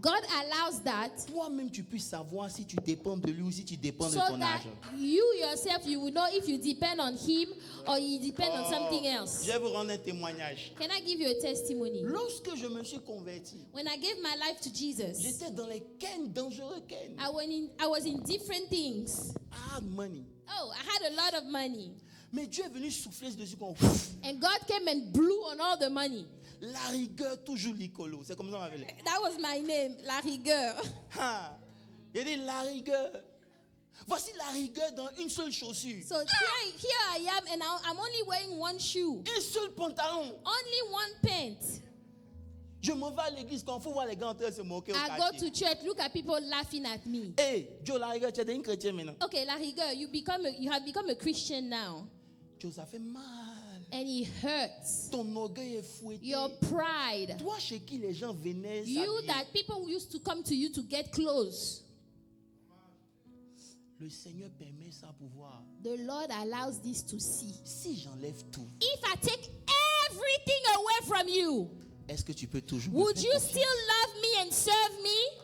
God allows that toi-même tu puisses savoir si tu dépends de lui ou si tu dépends so de ton that argent. you yourself, you will know if you depend on Him or you depend on something else. Je vais vous rendre un témoignage. Can I give you a testimony? Lorsque je me suis converti, When I gave my life to Jesus, j'étais dans les ken dangereux ken. I was in different things. I had money. Oh, I had a lot of money. Mais Dieu est venu souffler dessus comme And God came and blew on all the money. la rigueur toujours l'icolo. C'est comme ça qu'on m'appelait. That was my name, La Rigueur. Ah, il dit la rigueur. Voici la rigueur dans une seule chaussure. So here I am, and I'm only wearing one shoe, Un seul pantalon. only one pant. Je m'en vais à l'église quand il faut voir les gars en train de se moquer au I go quartier. to church, look at people laughing at me. Hey, Joe, la rigueur, tu es devenu chrétien maintenant. Okay, La Rigueur, you have become a Christian now, Joe, ça fait mal. and it hurts. Ton orgueil est fouetté. Your pride. Toi chez qui les gens venaient You s'habiller. that people used to come to you to get clothes. Le Seigneur permet ça pour voir. The Lord allows this to see. Si j'enlève tout, If I take everything away from you, est-ce que tu peux toujours me would faire you confiance? still love me and serve me?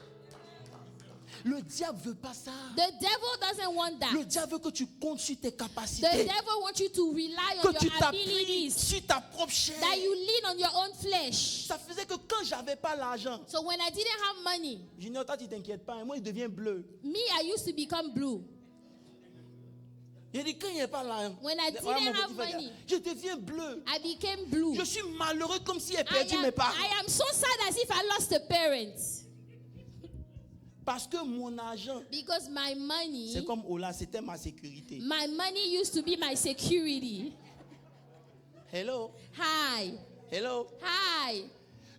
Le diable veut pas ça. The devil doesn't want that. Le diable veut que tu comptes sur tes The capacités. devil wants you to rely Que on tu your t'appuies abilities, sur ta propre chair. that you lean on your own flesh. Ça faisait que quand j'avais pas l'argent, So when I didn't have money, je dis, toi tu t'inquiètes pas, moi il devient bleu. me, I used to become blue. Il dit, quand il n'y a pas l'argent, When I voilà mon didn't have petit frère, money, je deviens bleu. I became blue. Je suis malheureux comme si j'ai perdu mes parents. I am so sad as if I lost a parent. Parce que mon argent, Because my money, c'est comme Ola, c'était ma sécurité. my money used to be my security. Hello, Hi. hello. Hi.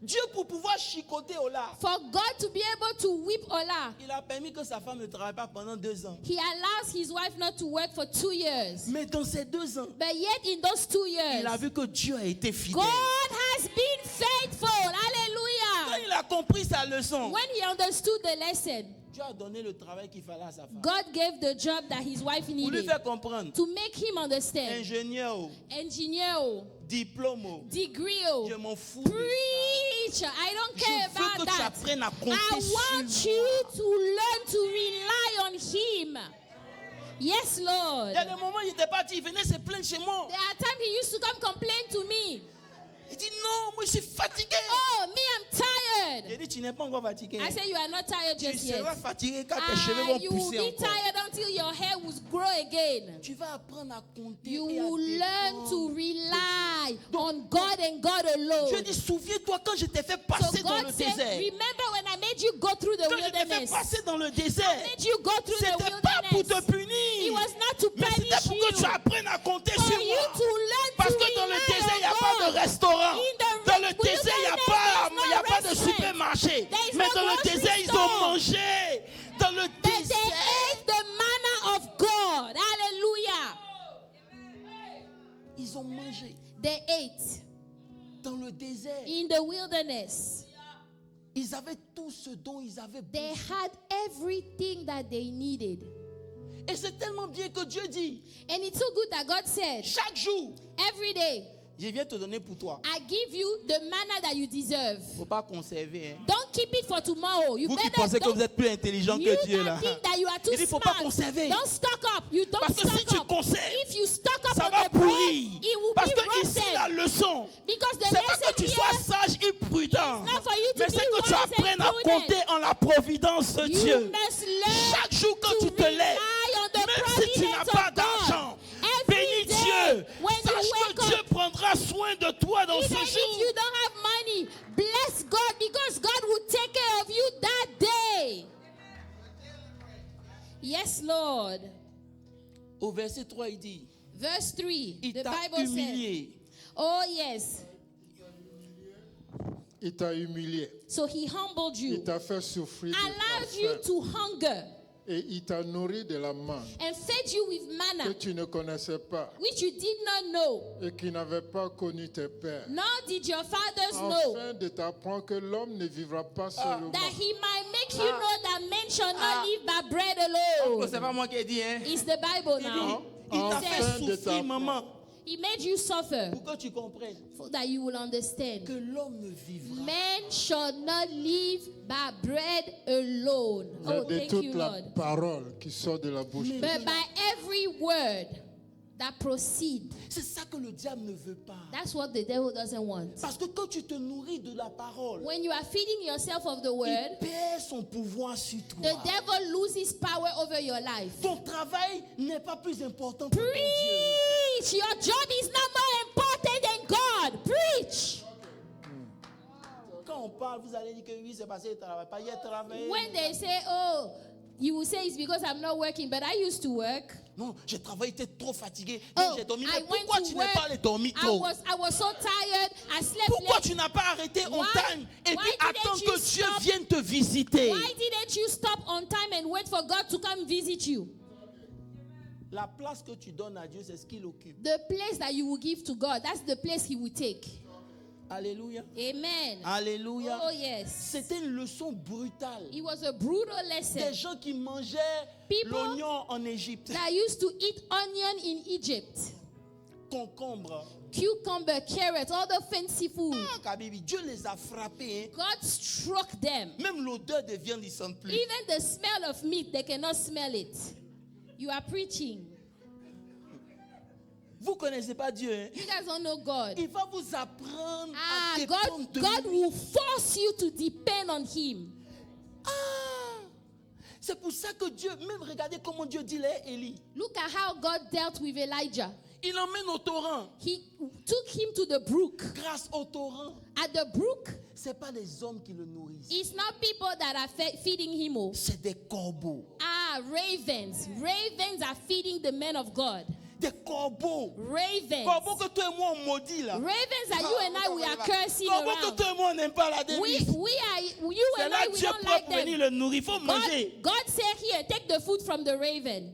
Dieu pour pouvoir chicoter Ola, For God to be able to whip Ola, il a permis que sa femme ne travaille pas pendant 2 ans. He allows his wife not to work for 2 years. Mais dans ces 2 ans, But yet in those 2 il years, a vu que Dieu a été fidèle. God has been faithful. Quand Hallelujah. il a compris sa leçon, When he understood the lesson, Dieu a donné le travail qu'il fallait à sa femme. God gave the job that his wife Pour lui needed faire comprendre, to make him understand. ingénieur, Engineer, diplôme, degree, je m'en fous. de ça. preach. I don't Je care veux about que tu that. apprennes à I compter want sur you moi. to learn to rely on him. Yes, Lord. Il y a des moments où il était parti, il venait se plaindre chez moi. There are times he used to come complain to me. Il dit non, moi je suis fatigué. Oh, me, I'm J'ai tired. dit tu n'es pas encore fatigué. I say you are not tired Tu just yet. seras fatigué quand tes cheveux vont You will pousser be encore. tired until your hair will grow again. Tu vas apprendre à compter You et à will learn dépendre. to rely on God and God alone. Dieu dit souviens-toi quand je t'ai fait So passer dans God le said, désert. remember when I made you go through the Quand je t'ai fait wilderness. passer dans le désert, Made you go through the c'était pas pour te wilderness. punir. It was not to Mais c'était punish pour que tu you. apprennes à compter For sur you moi. to learn Parce to que dans le rely désert, il n'y a on pas de God. restaurant. In the Dans le désert, il n'y a wilderness, pas, there's no il y a pas de restaurant. supermarché. There is Mais no dans le grocery désert, ils ont store. mangé. Dans le But they désert. ate the manna of God. Hallelujah. Ils ont mangé. They ate Dans le désert. in the wilderness. Ils avaient tout ce dont ils avaient They besoin. had everything that they needed. Et c'est tellement bien que Dieu dit, And it's so good that God said, chaque jour, every day, je viens te donner pour toi. I give you the manna that you deserve. Il ne faut pas conserver. Hein. Don't keep it for tomorrow. You Vous qui better pensez que don't- vous êtes plus intelligent you que Dieu that là. think that you are too Il dit, faut pas smart. conserver. Don't stock up. You don't Parce que si stock tu up. conserves, If you stock up ça on va the bread, pourrir. it will Parce be que ici, rotten. la leçon, Because the c'est pas lesson que tu here, sois sage et prudent. It's not for you to Mais be c'est que tu wise and apprennes à prudent. compter en la providence de you Dieu. must learn Chaque jour quand to tu te lèves, rely on the même si tu n'as providence pas of d'argent, God. Every bénis day, Dieu. when you Sache wake que Dieu up, prendra soin de toi dans ce even if jour. you don't have money, bless God because God will take care of you that day. Yes, Lord. Au verset 3, il dit, Verse 3, il the t'a Bible says, humilié. oh yes, Il t'a humilié. So he humbled you, Il t'a fait souffrir de ta allowed you faim. to hunger, Et il t'a nourri de la manne and fed you with que manna, tu ne connaissais pas which you did not know, et qui n'avait pas connu tes pères. nor did your fathers know, Afin de t'apprendre que l'homme ne vivra pas seulement. that he might make you know that men shall not live by bread Oh, c'est alone. pas moi qui ai dit, hein. It's the Bible Il now. dit, il t'a Enfin fait de souffrir, ta maman, He made you suffer pour que tu comprennes so that you will understand. que l'homme ne vivra. Men shall not live by bread alone. Mais Oh, de thank toute you, la Lord. parole qui sort de la bouche de But by every word that proceeds. C'est ça que le diable ne veut pas. That's what the devil doesn't want. Parce que quand tu te nourris de la parole, When you are feeding yourself of the word, il perd son pouvoir sur toi. the devil loses power over your life. Ton travail n'est pas plus important que ton Dieu. Preach! Your job is not more important than God. Preach! Quand on parle, vous allez dire que oui, c'est parce qu'il ne travaille pas. Il a travaillé. When they say, oh, you will say it's because I'm not working, but I used to work. Non, j'ai travaillé, j'étais trop fatigué. Oh, Donc j'ai dormi. I Mais went pourquoi to tu work. n'as pas dormi I trop? was so tired. I slept Pourquoi late. tu n'as pas arrêté on Why- time et why puis didn't attends you que Dieu stop? vienne te visiter? Why didn't you stop on time and wait for God to come visit you? La place que tu donnes à Dieu, c'est ce qu'il occupe. The place that you will give to God, that's the place He will take. Alléluia. Amen. Alléluia. Oh, yes. C'était une leçon brutale. It was a brutal lesson. Des gens qui mangeaient People l'oignon en Égypte. that used to eat onion in Egypt, Concombre. cucumber, carrot, all the fancy food. Ah, Kabibi, Dieu les a frappés. Hein. God struck them. Même l'odeur de viande, ils ne sentent plus. Even the smell of meat, they cannot smell it. You are preaching. Vous ne connaissez pas Dieu. Hein? You guys don't know God. Il va vous apprendre Ah, à dépendre God, de God lui. will force you to depend on Him. Ah, c'est pour ça que Dieu, même regardez comment Dieu dit les Élie. Look at how God dealt with Elijah. Il l'emmène au torrent. He took him to the brook. Grâce au torrent, At the brook, ce n'est pas les hommes qui le nourrissent. it's not people that are feeding him. Oh. C'est des corbeaux. Ah, ravens. Ravens are feeding the men of God. Des corbeaux. Ravens. Corbeaux que toi et moi on maudit là. Ravens that you and I, we are cursing Corbeaux que around. toi et moi on n'aime pas la We délice. you C'est and là I, we Dieu don't prend like pour venir them. le nourrir. Il faut manger. God said here, take the food from the raven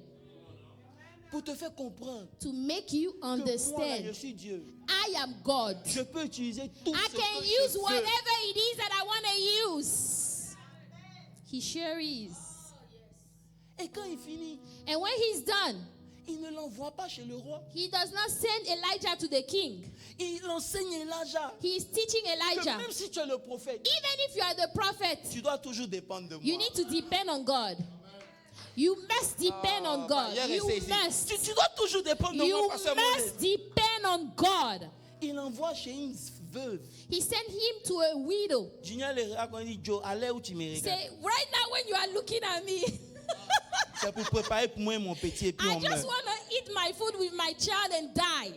Pour te faire comprendre to make you que moi là, je understand. suis Dieu. I am God. Je peux utiliser tout I ce can que use je whatever veux. it is that I want to use. He sure is. Et quand il finit, And when he's done, il ne l'envoie pas chez le roi. he does not send Elijah to the king. Il enseigne Elijah. He is teaching Que Elijah. même si tu es le prophète, Even if you are the prophet, tu dois toujours dépendre de moi. you need to depend on God. You must depend on God. Viens You rester ici. must. Tu dois toujours dépendre de moi, You pasteur must Moïse. depend on God. Il envoie chez une veuve. He sent him to a widow. Junior le regarde quand il dit Joe, allez où tu me regardes. Say, right now when you are looking at me, C'est pour préparer pour moi mon petit et puis I on just meurt. want to eat my food with my child and die.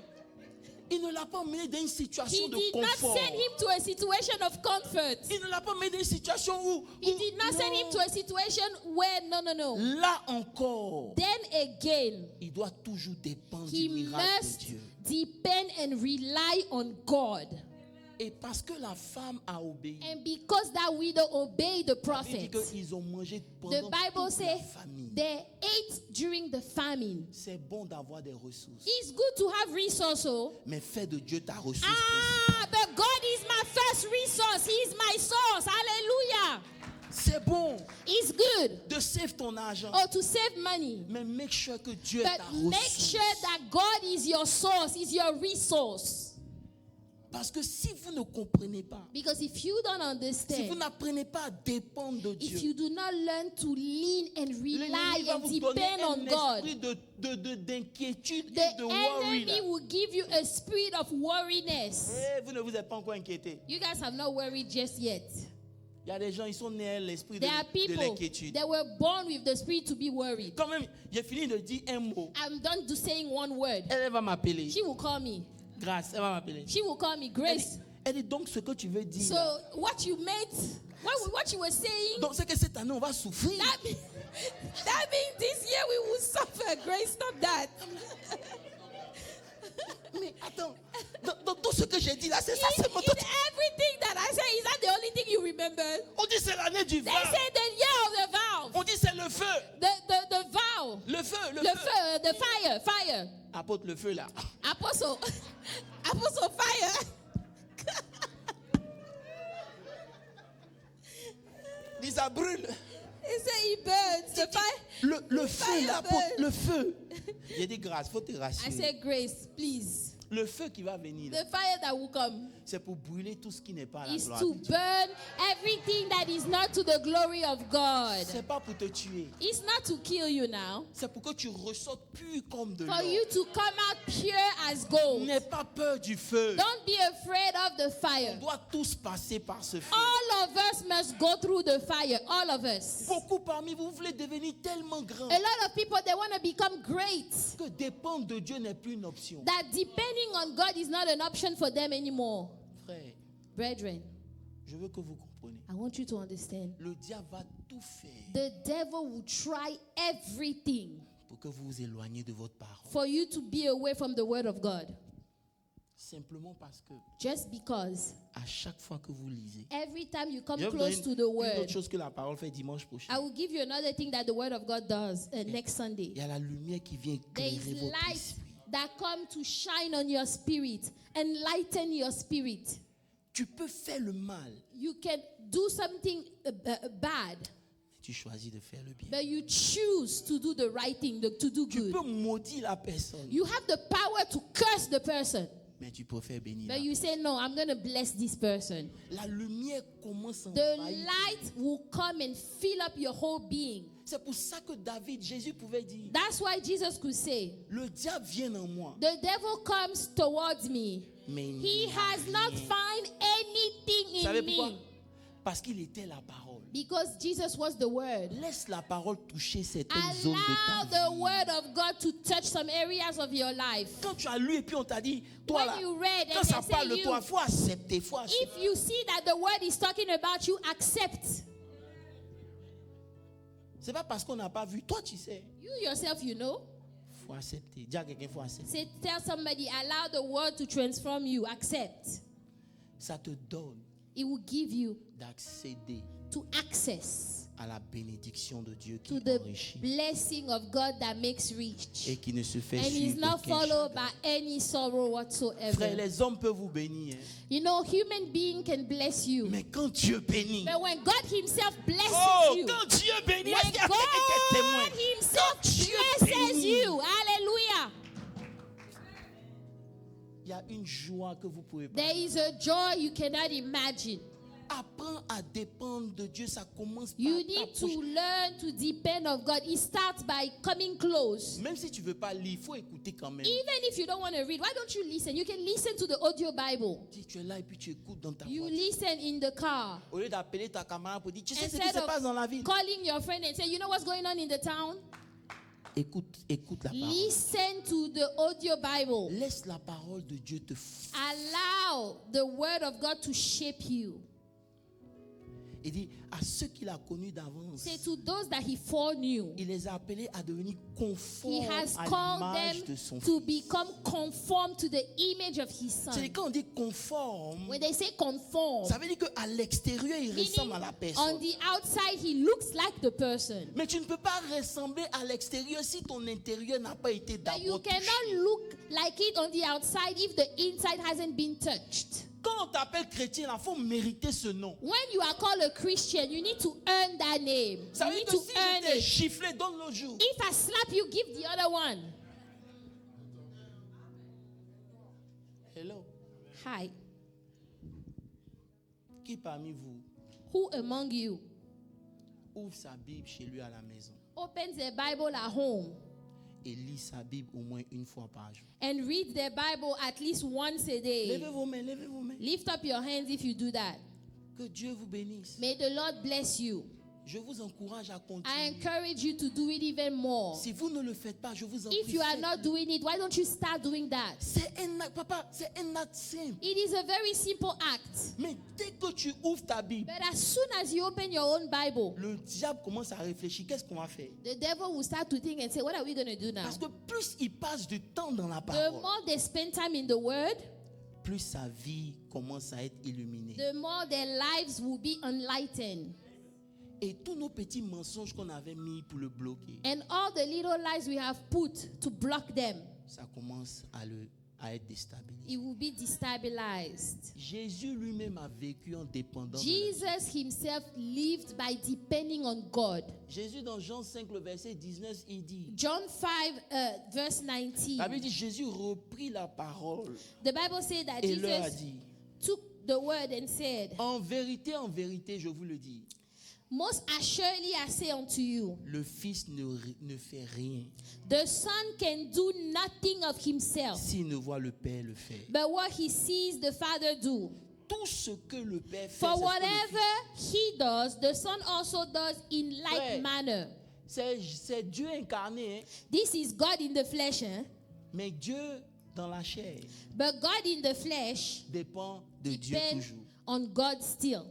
Il ne l'a pas mené dans une situation He de did not confort. send him to a situation of comfort. Il ne l'a pas mené dans une situation où... He did not send him to a situation where, no. Là encore, Then again, il doit toujours dépendre he du miracle de must Dieu. depend and rely on God. Et parce que la femme a obéi, And because that widow obeyed the il dit prophet, qu'ils ont mangé the pendant Bible toute la says famille. they ate during the famine. C'est bon d'avoir des ressources, It's good to have resources, oh. mais fais de Dieu ta ressource Ah, but God is my first resource. He is my source. Hallelujah. principale. C'est bon It's good, de save ton argent, oh, to save money. mais make sure que Dieu est ta But make ressource. sure that God is your source, is your resource. Parce que si vous ne comprenez pas, Because if you don't si vous understand, n'apprenez pas à dépendre de if Dieu, you do not learn to lean and l'ennemi rely va and vous donner depend on un God, esprit d'inquiétude the et de worry. enemy will give you a spirit of worriness. Eh, vous ne vous êtes pas encore inquiété. You guys have not worried just yet. Il y a des gens, ils sont nés avec l'esprit de, There are de people l'inquiétude. that were born with the spirit to be worried. Quand même, j'ai fini de dire un mot. I'm done to saying one word. Elle va m'appeler. She will call me. Grâce, elle va m'appeler. She will call me Elle Grace. dit, elle dit donc ce que tu veux dire. So là. what you meant, what you were saying, Donc c'est que cette année, on va souffrir. that means this year we will suffer. Grace, stop that. Mais attends, dans tout ce que j'ai dit là, c'est ça, In c'est mon... everything that I say, is that the du They vin. say the year of the valve. On dit c'est le feu. The vow. Le feu, le The feu. fire, the fire. Apôtre, le feu là. Apostle. Apostle fire. Dis ça brûle. He said he burns. The fire. Le feu, fire l'apôtre, burn. le feu. J'ai dit grâce, faut te I rassurer. said grace, please. Le feu qui va venir, là, The fire that will come c'est pour brûler tout ce qui n'est pas à la is gloire to de Dieu. burn everything that is not to the glory of God. C'est pas pour te tuer. It's not to kill you now. C'est pour que tu ressortes pur comme de For l'or. you to come out pure as gold. N'aie pas peur du feu. Don't be afraid of the On fire. doit tous passer par ce feu. All of us must go through the fire. All of us. Beaucoup parmi vous voulez devenir tellement grand A lot of people, they want to become great. que dépendre de Dieu n'est plus une option. That depending on God is not an option for them anymore. Frère, Brethren, je veux que vous compreniez. I want you to understand. Le diable va tout faire The devil will try everything pour que vous vous éloigniez de votre parole. for you to be away from the word of God. Simplement parce que Just because à chaque fois que vous lisez, every time you come je vais vous close donner to the une word, autre chose que la parole fait dimanche prochain. I will give you another thing that the word of God does next Sunday. Il y a la lumière qui vient There is éclairer votre light esprit. that come to shine on your spirit, enlighten your spirit. Tu peux faire le mal, You can do something bad, tu choisis de faire le bien. but you choose to do the right thing, to do Tu good. peux maudire la personne, You have the power to curse the person, mais tu préfères bénir. but you say, no, I'm going to bless this person. La lumière commence à The envahir. light will come and fill up your whole being. C'est pour ça que David, Jésus pouvait dire, That's why Jesus could say, le diable vient en moi, the devil comes towards me. mais il He n'y a has not rien. found anything Vous in savez pourquoi? me. Parce qu'il était la parole. Because Jesus was the word. Laisse la parole toucher certaines zones Allow de ta the vie. word of God to touch some areas of your life. Quand tu as lu et puis on t'a dit, toi When là, you read and quand ça they say parle de you- toi, il faut accepter, faut accepter. If you see that the word is talking about you, accept. C'est pas parce qu'on n'a pas vu, toi tu sais. You yourself, you know. Faut accepter. Dis à quelqu'un, faut accepter. Say, tell somebody, allow the word to transform you. Accept. Ça te donne It will give you d'accéder to access à la bénédiction de Dieu to qui the enrichit blessing of God that makes rich. et qui ne se fait And is suivre not d'aucun followed chagrin. by any sorrow Frère, whatsoever. les hommes peuvent vous bénir, hein. You know, human being can bless you. Mais quand Dieu bénit, But when God himself blesses oh, you, quand Dieu bénit, est-ce when qu'il y a quelqu'un qui est témoin? God himself Dieu blesses bénit. you, hallelujah, Il y a une joie que vous pouvez pas. there is a joy you cannot imagine. Apprends à dépendre de Dieu, ça commence par You need to t'approcher. learn to depend on God. It starts by coming close. Même si tu veux pas lire, il faut écouter quand même. Even if you don't want to read, why don't you listen? You can listen to the audio Bible. Si tu es là et puis tu écoutes dans ta You voiture. listen in the car. Au lieu d'appeler ta camarade pour dire, tu sais ce qui Instead se passe dans la ville. calling your friend and say, you know what's going on in the town? Écoute la parole. Listen to the audio Bible. Laisse la parole de Dieu te Allow the word of God to shape you. Et dit à ceux qu'il a connus d'avance, Say to those that he foreknew, il les a appelés à devenir he conformes has à called l'image de them son to Fils. become conformed to the image of his son. C'est quand on dit conforme, When they say conform, ça veut dire qu'à l'extérieur, il meaning ressemble à la on personne. the outside he looks like the person. Mais tu ne peux pas ressembler à l'extérieur si ton intérieur n'a pas été But you d'abord touché. cannot look like it on the outside if the inside hasn't been touched. Quand on t'appelle chrétien, il faut mériter ce nom. When you are called a Christian, you need to earn that name. Ça You veut need dire que to si earn je t'ai it. giflé, donne-le jour. If I slap you, give the other one. Hello. Hi. Qui parmi vous Who among you ouvre sa Bible chez lui à la maison opens their Bible at home et lit sa Bible au moins une fois par jour? and reads their Bible at least once a day? Levez vos mains, levez vos mains. Lift up your hands if you do that. Que Dieu vous bénisse. May the Lord bless you. Je vous encourage à I continuer. encourage you to do it even more. Si vous ne le faites pas, je vous encourage. If you are not doing it, why don't you start doing that? C'est un acte, papa, c'est un acte simple. It is a very simple act. Mais dès que tu ouvres ta Bible, But as soon as you open your own Bible, le diable commence à réfléchir. Qu'est-ce qu'on va faire? the devil will start to think and say, what are we going to do now? Parce que plus il passe du temps dans la The parole, more they spend time in the Word, plus sa vie commence à être illuminée. the more their lives will be enlightened. Et tous nos petits mensonges qu'on avait mis pour le bloquer, And all the little lies we have put to block them, ça commence à être déstabilisé. it will be destabilized. Jésus lui-même a vécu en dépendant. de la- Jesus himself lived by depending on God. Jésus dans Jean 5, le verset 19, il dit, John 5, verse 19. la Bible dit, Jésus reprit la parole The Bible says that et leur a Jesus dit, took the word and said, en vérité, je vous le dis, Most assuredly I say unto you, le Fils ne fait rien the Son can do nothing of himself, s'il ne voit le Père le faire. but what he sees the Father do. Tout ce que le Père fait, For c'est ce que le whatever he does, the Son also does in like Ouais. manner. c'est Dieu incarné, hein, This is God in the flesh, eh? mais Dieu dans la chair But God in the flesh dépend de Dieu depends toujours. on God still.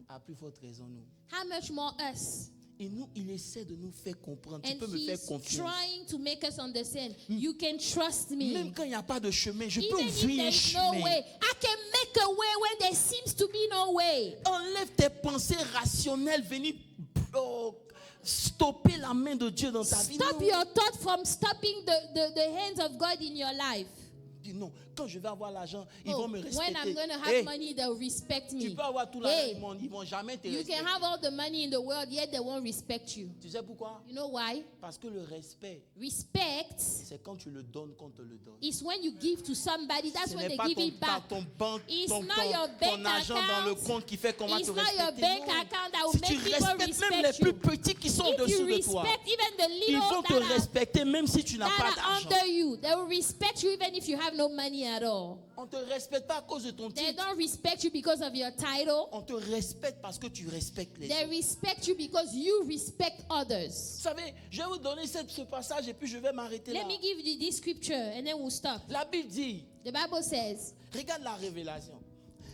À plus forte raison, nous. How much more us? Et nous, il essaie de nous faire comprendre. Tu And peux me faire he's confiance. trying to make us understand. You can trust me. Même quand il n'y a pas de chemin, je peux Even if ouvrir un there's no chemin. way, I can make a way when there seems to be no way. Enlève tes pensées rationnelles, venir stopper la main de Dieu dans ta vie. Stop Non. your thought from stopping the hands of God in your life. Dis non, quand je vais avoir l'argent, ils Oh, vont me respecter. when I'm going to have Hey, money, they'll respect tu me. peux avoir tout l'argent Hey, du monde, ils vont jamais te you respecter. can have all the money in the world, yet they won't respect you. Tu sais pourquoi? You know why? Parce que le respect, Respect c'est quand tu le donnes qu'on te le donne. is when you give to somebody. That's Ce when n'est they pas give ton, it back. ton banque, It's ton, not ton- your ton bank argent dans le account. compte qui fait qu'on va It's te not your respecter. bank Non. account that will Si tu make people respectes même les respect plus you. petits qui sont If you au-dessus de toi, respect even the ils little vont te that are, respecter même si tu n'as pas that are d'argent. under you, they will respect you even if you have no money at all. On ne te respecte pas à cause de ton They titre. don't respect you because of your title. On te respecte parce que tu respectes les They autres. respect you because you respect others. Vous savez, je vais vous donner ce passage et puis je vais m'arrêter là. Let me give you this scripture and then we'll stop. La Bible dit, The Bible says, regarde la révélation.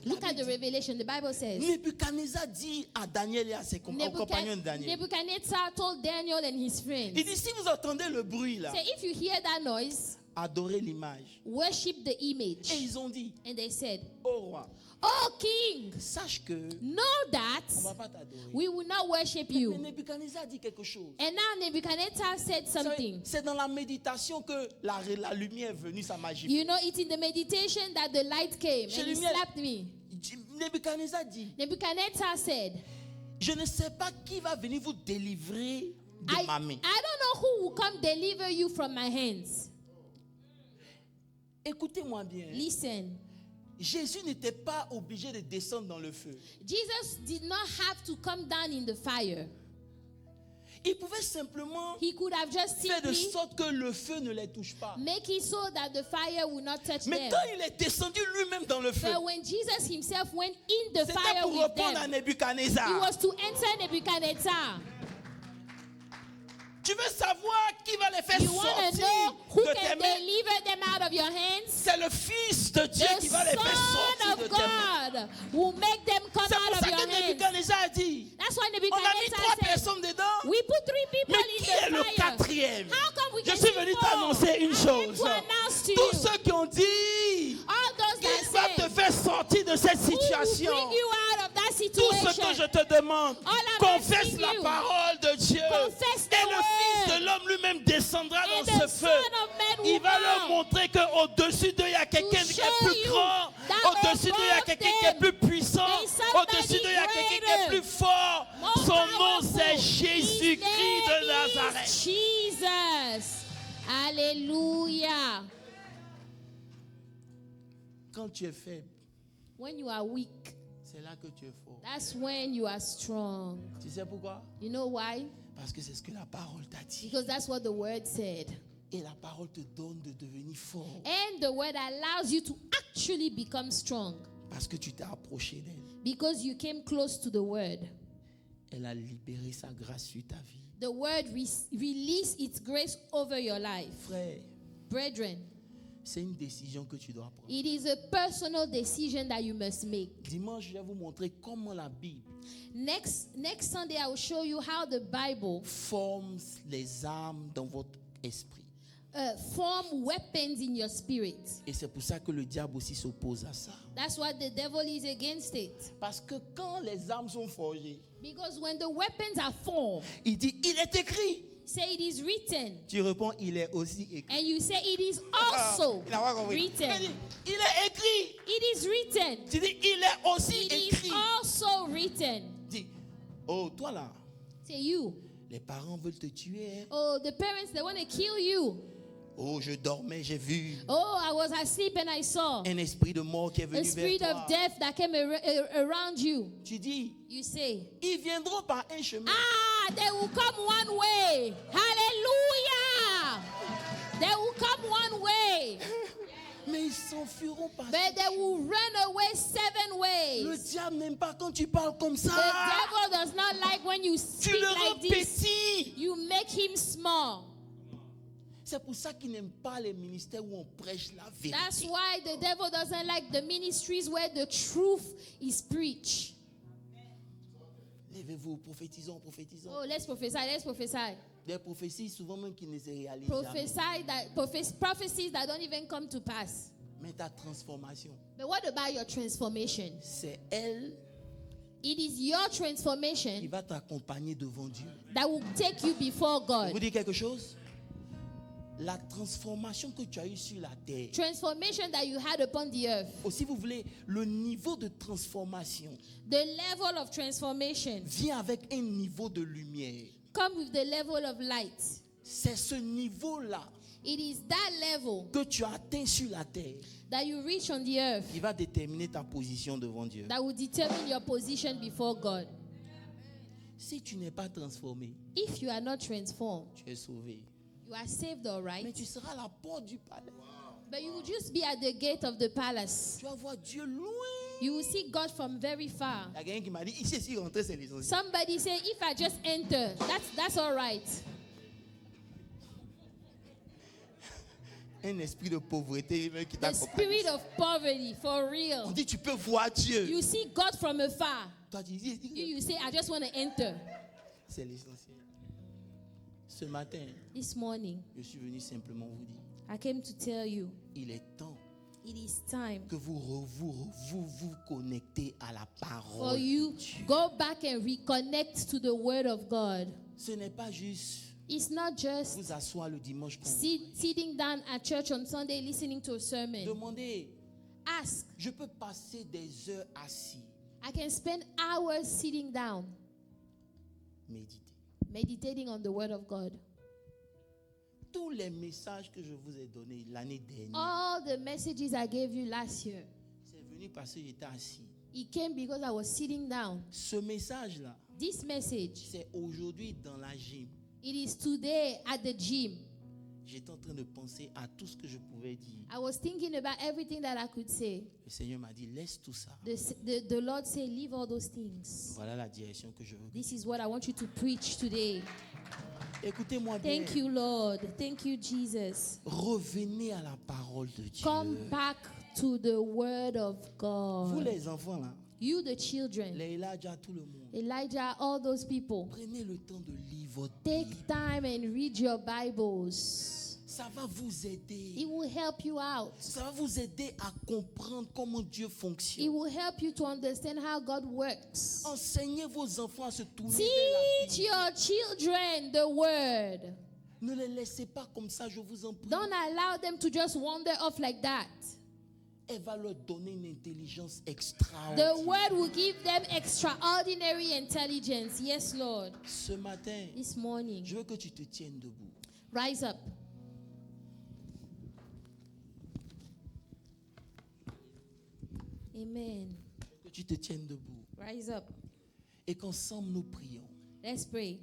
La look at Bible the revelation. The Bible dit, says, Nebuchadnezzar dit à Daniel et à ses compagnons de Daniel. Nebuchadnezzar told Daniel and his friends, Il dit, si vous entendez le bruit là, say, if you hear that noise, adorez l'image. worship the Et image. ils ont dit, And they said, ô roi, Oh king, sache que know on ne that va pas t'adorer. we will not worship Mais you. Nebuchadnezzar dit quelque chose. And now Nebuchadnezzar said Vous savez, something. c'est dans la méditation que la lumière est venue, ça m'a giflé. You know, it's in the meditation that the light came Chez and he lumière- slapped me. Nebuchadnezzar dit, Nebuchadnezzar said, je ne sais pas qui va venir vous délivrer de I ma main. don't know who will come deliver you from my hands. Écoutez-moi bien. Listen, Jésus n'était pas obligé de descendre dans le feu. Jesus did not have to come down in the fire. Il pouvait simplement He could have just faire de simply sorte que le feu ne les touche pas. make it so that the fire will not touch Mais them. quand il est descendu lui-même dans le feu, But when Jesus himself went in the c'était fire pour with répondre à them, Nebuchadnezzar. it was to enter Nebuchadnezzar. Tu veux savoir qui va les faire You want to sortir know who de tes can mains? deliver them out of your hands? C'est le Fils de Dieu The qui va les faire sortir Son de of tes mains. God will make them come C'est pour out ça of que your hands. Nebuchadnezzar a dit, That's why on a mis Nebuchadnezzar 3 said, personnes dedans, we put 3 people mais in qui est the le fire. quatrième? How come we Je can suis see venu 4? t'annoncer une I came chose. to announce to Tous you, ceux qui ont dit, all those il that va said, te faire sortir de cette who will situation. bring you out of that Tout ce situation? que je te demande, All I'm confesse asking la you, parole de Dieu. confess the Et le Fils word. de l'homme lui-même descendra And dans the ce Son feu. of Man Il will va leur come montrer qu'au-dessus d'eux, il y a quelqu'un qui show est plus you grand. that Au-dessus d'eux, il y a above quelqu'un qui est them plus puissant. there is somebody Au-dessus d'eux, il y a quelqu'un qui est greater, plus fort. more Son nom, powerful. c'est His Jésus-Christ de name Nazareth. is Jesus. Hallelujah. Quand tu es faible, When you are weak, c'est là que tu es fort. that's when you are strong. Tu sais pourquoi? You know why? Parce que c'est ce que la parole t'a dit. Because that's what the word said. Et la parole te donne de devenir fort. And the word allows you to actually become strong Parce que tu t'es approché d'elle. because you came close to the word. Elle a libéré sa grâce sur ta vie. The word release its grace over your life. Frère, Brethren, c'est une décision que tu dois prendre. it is a personal decision that you must make. Dimanche, je vais vous montrer comment la Bible Next Sunday, I will show you how the Bible forme les âmes dans votre esprit. form weapons in your spirit. Et c'est pour ça que le diable aussi s'oppose à ça. That's why the devil is against it. Parce que quand les armes sont forgées, Because when the weapons are formed, il dit, il est écrit. say it is written. Tu réponds, il est aussi écrit. And you say it is also Il n'a pas compris. written. Il dit, il est écrit. It is written. Tu dis, il est aussi It is écrit. also written. Dis, oh, toi là, Say you. les parents veulent te tuer. Hein? Oh, the parents, they want to kill you. Oh, je dormais, j'ai vu Oh, I was asleep and I saw un esprit de mort qui est a venu spirit vers of toi. death that came around you. Tu dis, You say, ils viendront par un chemin. ah, they will come one way. Hallelujah. They will come one way. Mais ils s'enfuiront par But they will run away 7 Le ways. diable n'aime pas quand tu parles comme ça. The devil does not like when you Tu speak le like rends this. petit. You make him small. C'est pour ça qu'il n'aime pas les ministères où on prêche la That's vérité. why the devil doesn't like the ministries where the truth is preached. Lèvez-vous, prophétisons, prophétisons. Oh, let's prophesy, let's prophesy. Des prophéties souvent même qui ne se réalisent jamais. Prophecies that don't even come to pass. Mais ta transformation, But what about your transformation? c'est elle It is your qui transformation va t'accompagner devant Dieu. that will take you before Je God. vous dis quelque chose? La transformation que tu as eue sur la terre, Transformation that you had upon the earth. si vous voulez, le niveau de transformation The level of transformation vient avec un niveau de lumière. come with the level of light. C'est ce niveau-là It is that level que tu as atteint sur la terre that you reach on the earth qui va déterminer ta position devant Dieu. that will determine your position before God. Si tu n'es pas transformé, If you are not transformed, tu es sauvé. you are saved, all Mais right. tu seras à la porte du palais. But you will just be at the gate of the palace. Tu vas voir Dieu loin. You will see God from very far. Il y a quelqu'un qui m'a dit, ici, si rentrer, c'est l'essentiel. Somebody say, if I just enter, that's all right. Un esprit de pauvreté même qui The t'accompagne. spirit of poverty, for On real. dit, tu peux voir Dieu. You see God from afar. Toi, tu dis, You say, I just want to enter. c'est l'essentiel. Ce matin, This morning, je suis venu simplement vous dire, I came to tell you, il est temps it is time que vous connectez à la for parole. you go back and reconnect to the word of God. Ce n'est pas juste It's not just vous asseoir le dimanche quand vous sitting down at church on Sunday listening to a sermon. demandez. Ask. Je peux passer des heures assis, I can spend hours sitting down, méditer. meditating on the word of God. Tous les messages que je vous ai donnés l'année dernière, All the messages I gave you last year, c'est venu parce que j'étais assis. it came because I was sitting down. Ce message-là, This message, c'est aujourd'hui dans la gym. it is today at the gym. J'étais en train de penser à tout ce que je pouvais dire. I was thinking about everything that I could say. Le Seigneur m'a dit, laisse tout ça. The Lord said, leave all those things. Voilà la direction que je veux. This is what I want you to preach today. Écoutez-moi bien. Thank you, Lord. Thank you, Jesus. Revenez à la parole de Dieu. Come back to the word of Vous God. les enfants là, You, the children, les Elijah, tout le monde, Elijah, all those people, prenez le temps de lire votre take Bible. time and read your Bibles. Ça va vous aider. It will help you out. Ça va vous aider à comprendre comment Dieu It fonctionne. will help you to understand how God works. Enseignez vos enfants à se tourner vers la Teach Bible. your children the word. Ne les laissez pas comme ça, je vous en prie. Don't allow them to just wander off like that. Elle va leur donner une intelligence The extraordinaire. word will give them extraordinary intelligence. Yes, Lord. Ce matin, This morning, je veux que tu te tiennes debout. rise up. Amen. Que tu te tiennes debout. Rise up. Et qu'ensemble nous prions Let's pray.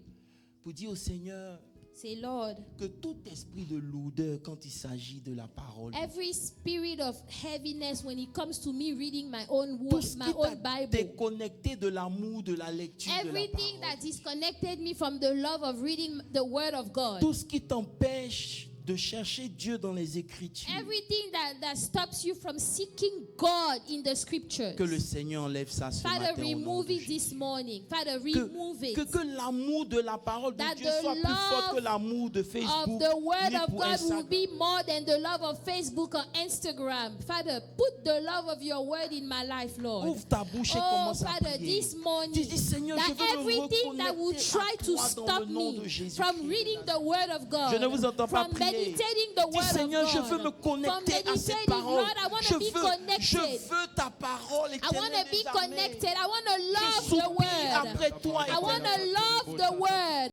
pour dire au Seigneur Say, Lord, que tout esprit de lourdeur quand il s'agit de la parole, every spirit of heaviness when it comes to me reading my own tout word, ce my qui t'a own Bible, déconnecté de l'amour de la lecture de la everything parole, that disconnected me from the love of reading the word of God, tout ce qui t'empêche de chercher Dieu dans les Écritures. Everything that stops you from seeking God in the scriptures. Que le Seigneur enlève ça ce Father, matin au nom remove de it Jésus. this morning. Father, remove it. Que l'amour de la parole de That Dieu the soit plus fort que l'amour de Of Facebook, the word ni of pour God will Instagram. be more than the love of Facebook or Instagram. Father, put the love of your word in my life, Lord. Ouvre ta bouche et Oh, commence à Father, prier. this morning, Dis, Seigneur, je that veux me everything that will reconnecter try à to toi dans stop le nom me de Jésus-Christ. from reading the word of God, Je ne vous entends pas from prier. meditating the Dis, word Seigneur, of je God, veux me from connecter à cette meditating, parole. Lord, I want Je to be connected. veux ta parole, I want Éternel to des be armées. connected. I want to Je love the soupire word. après toi, I want Éternel. to love the word.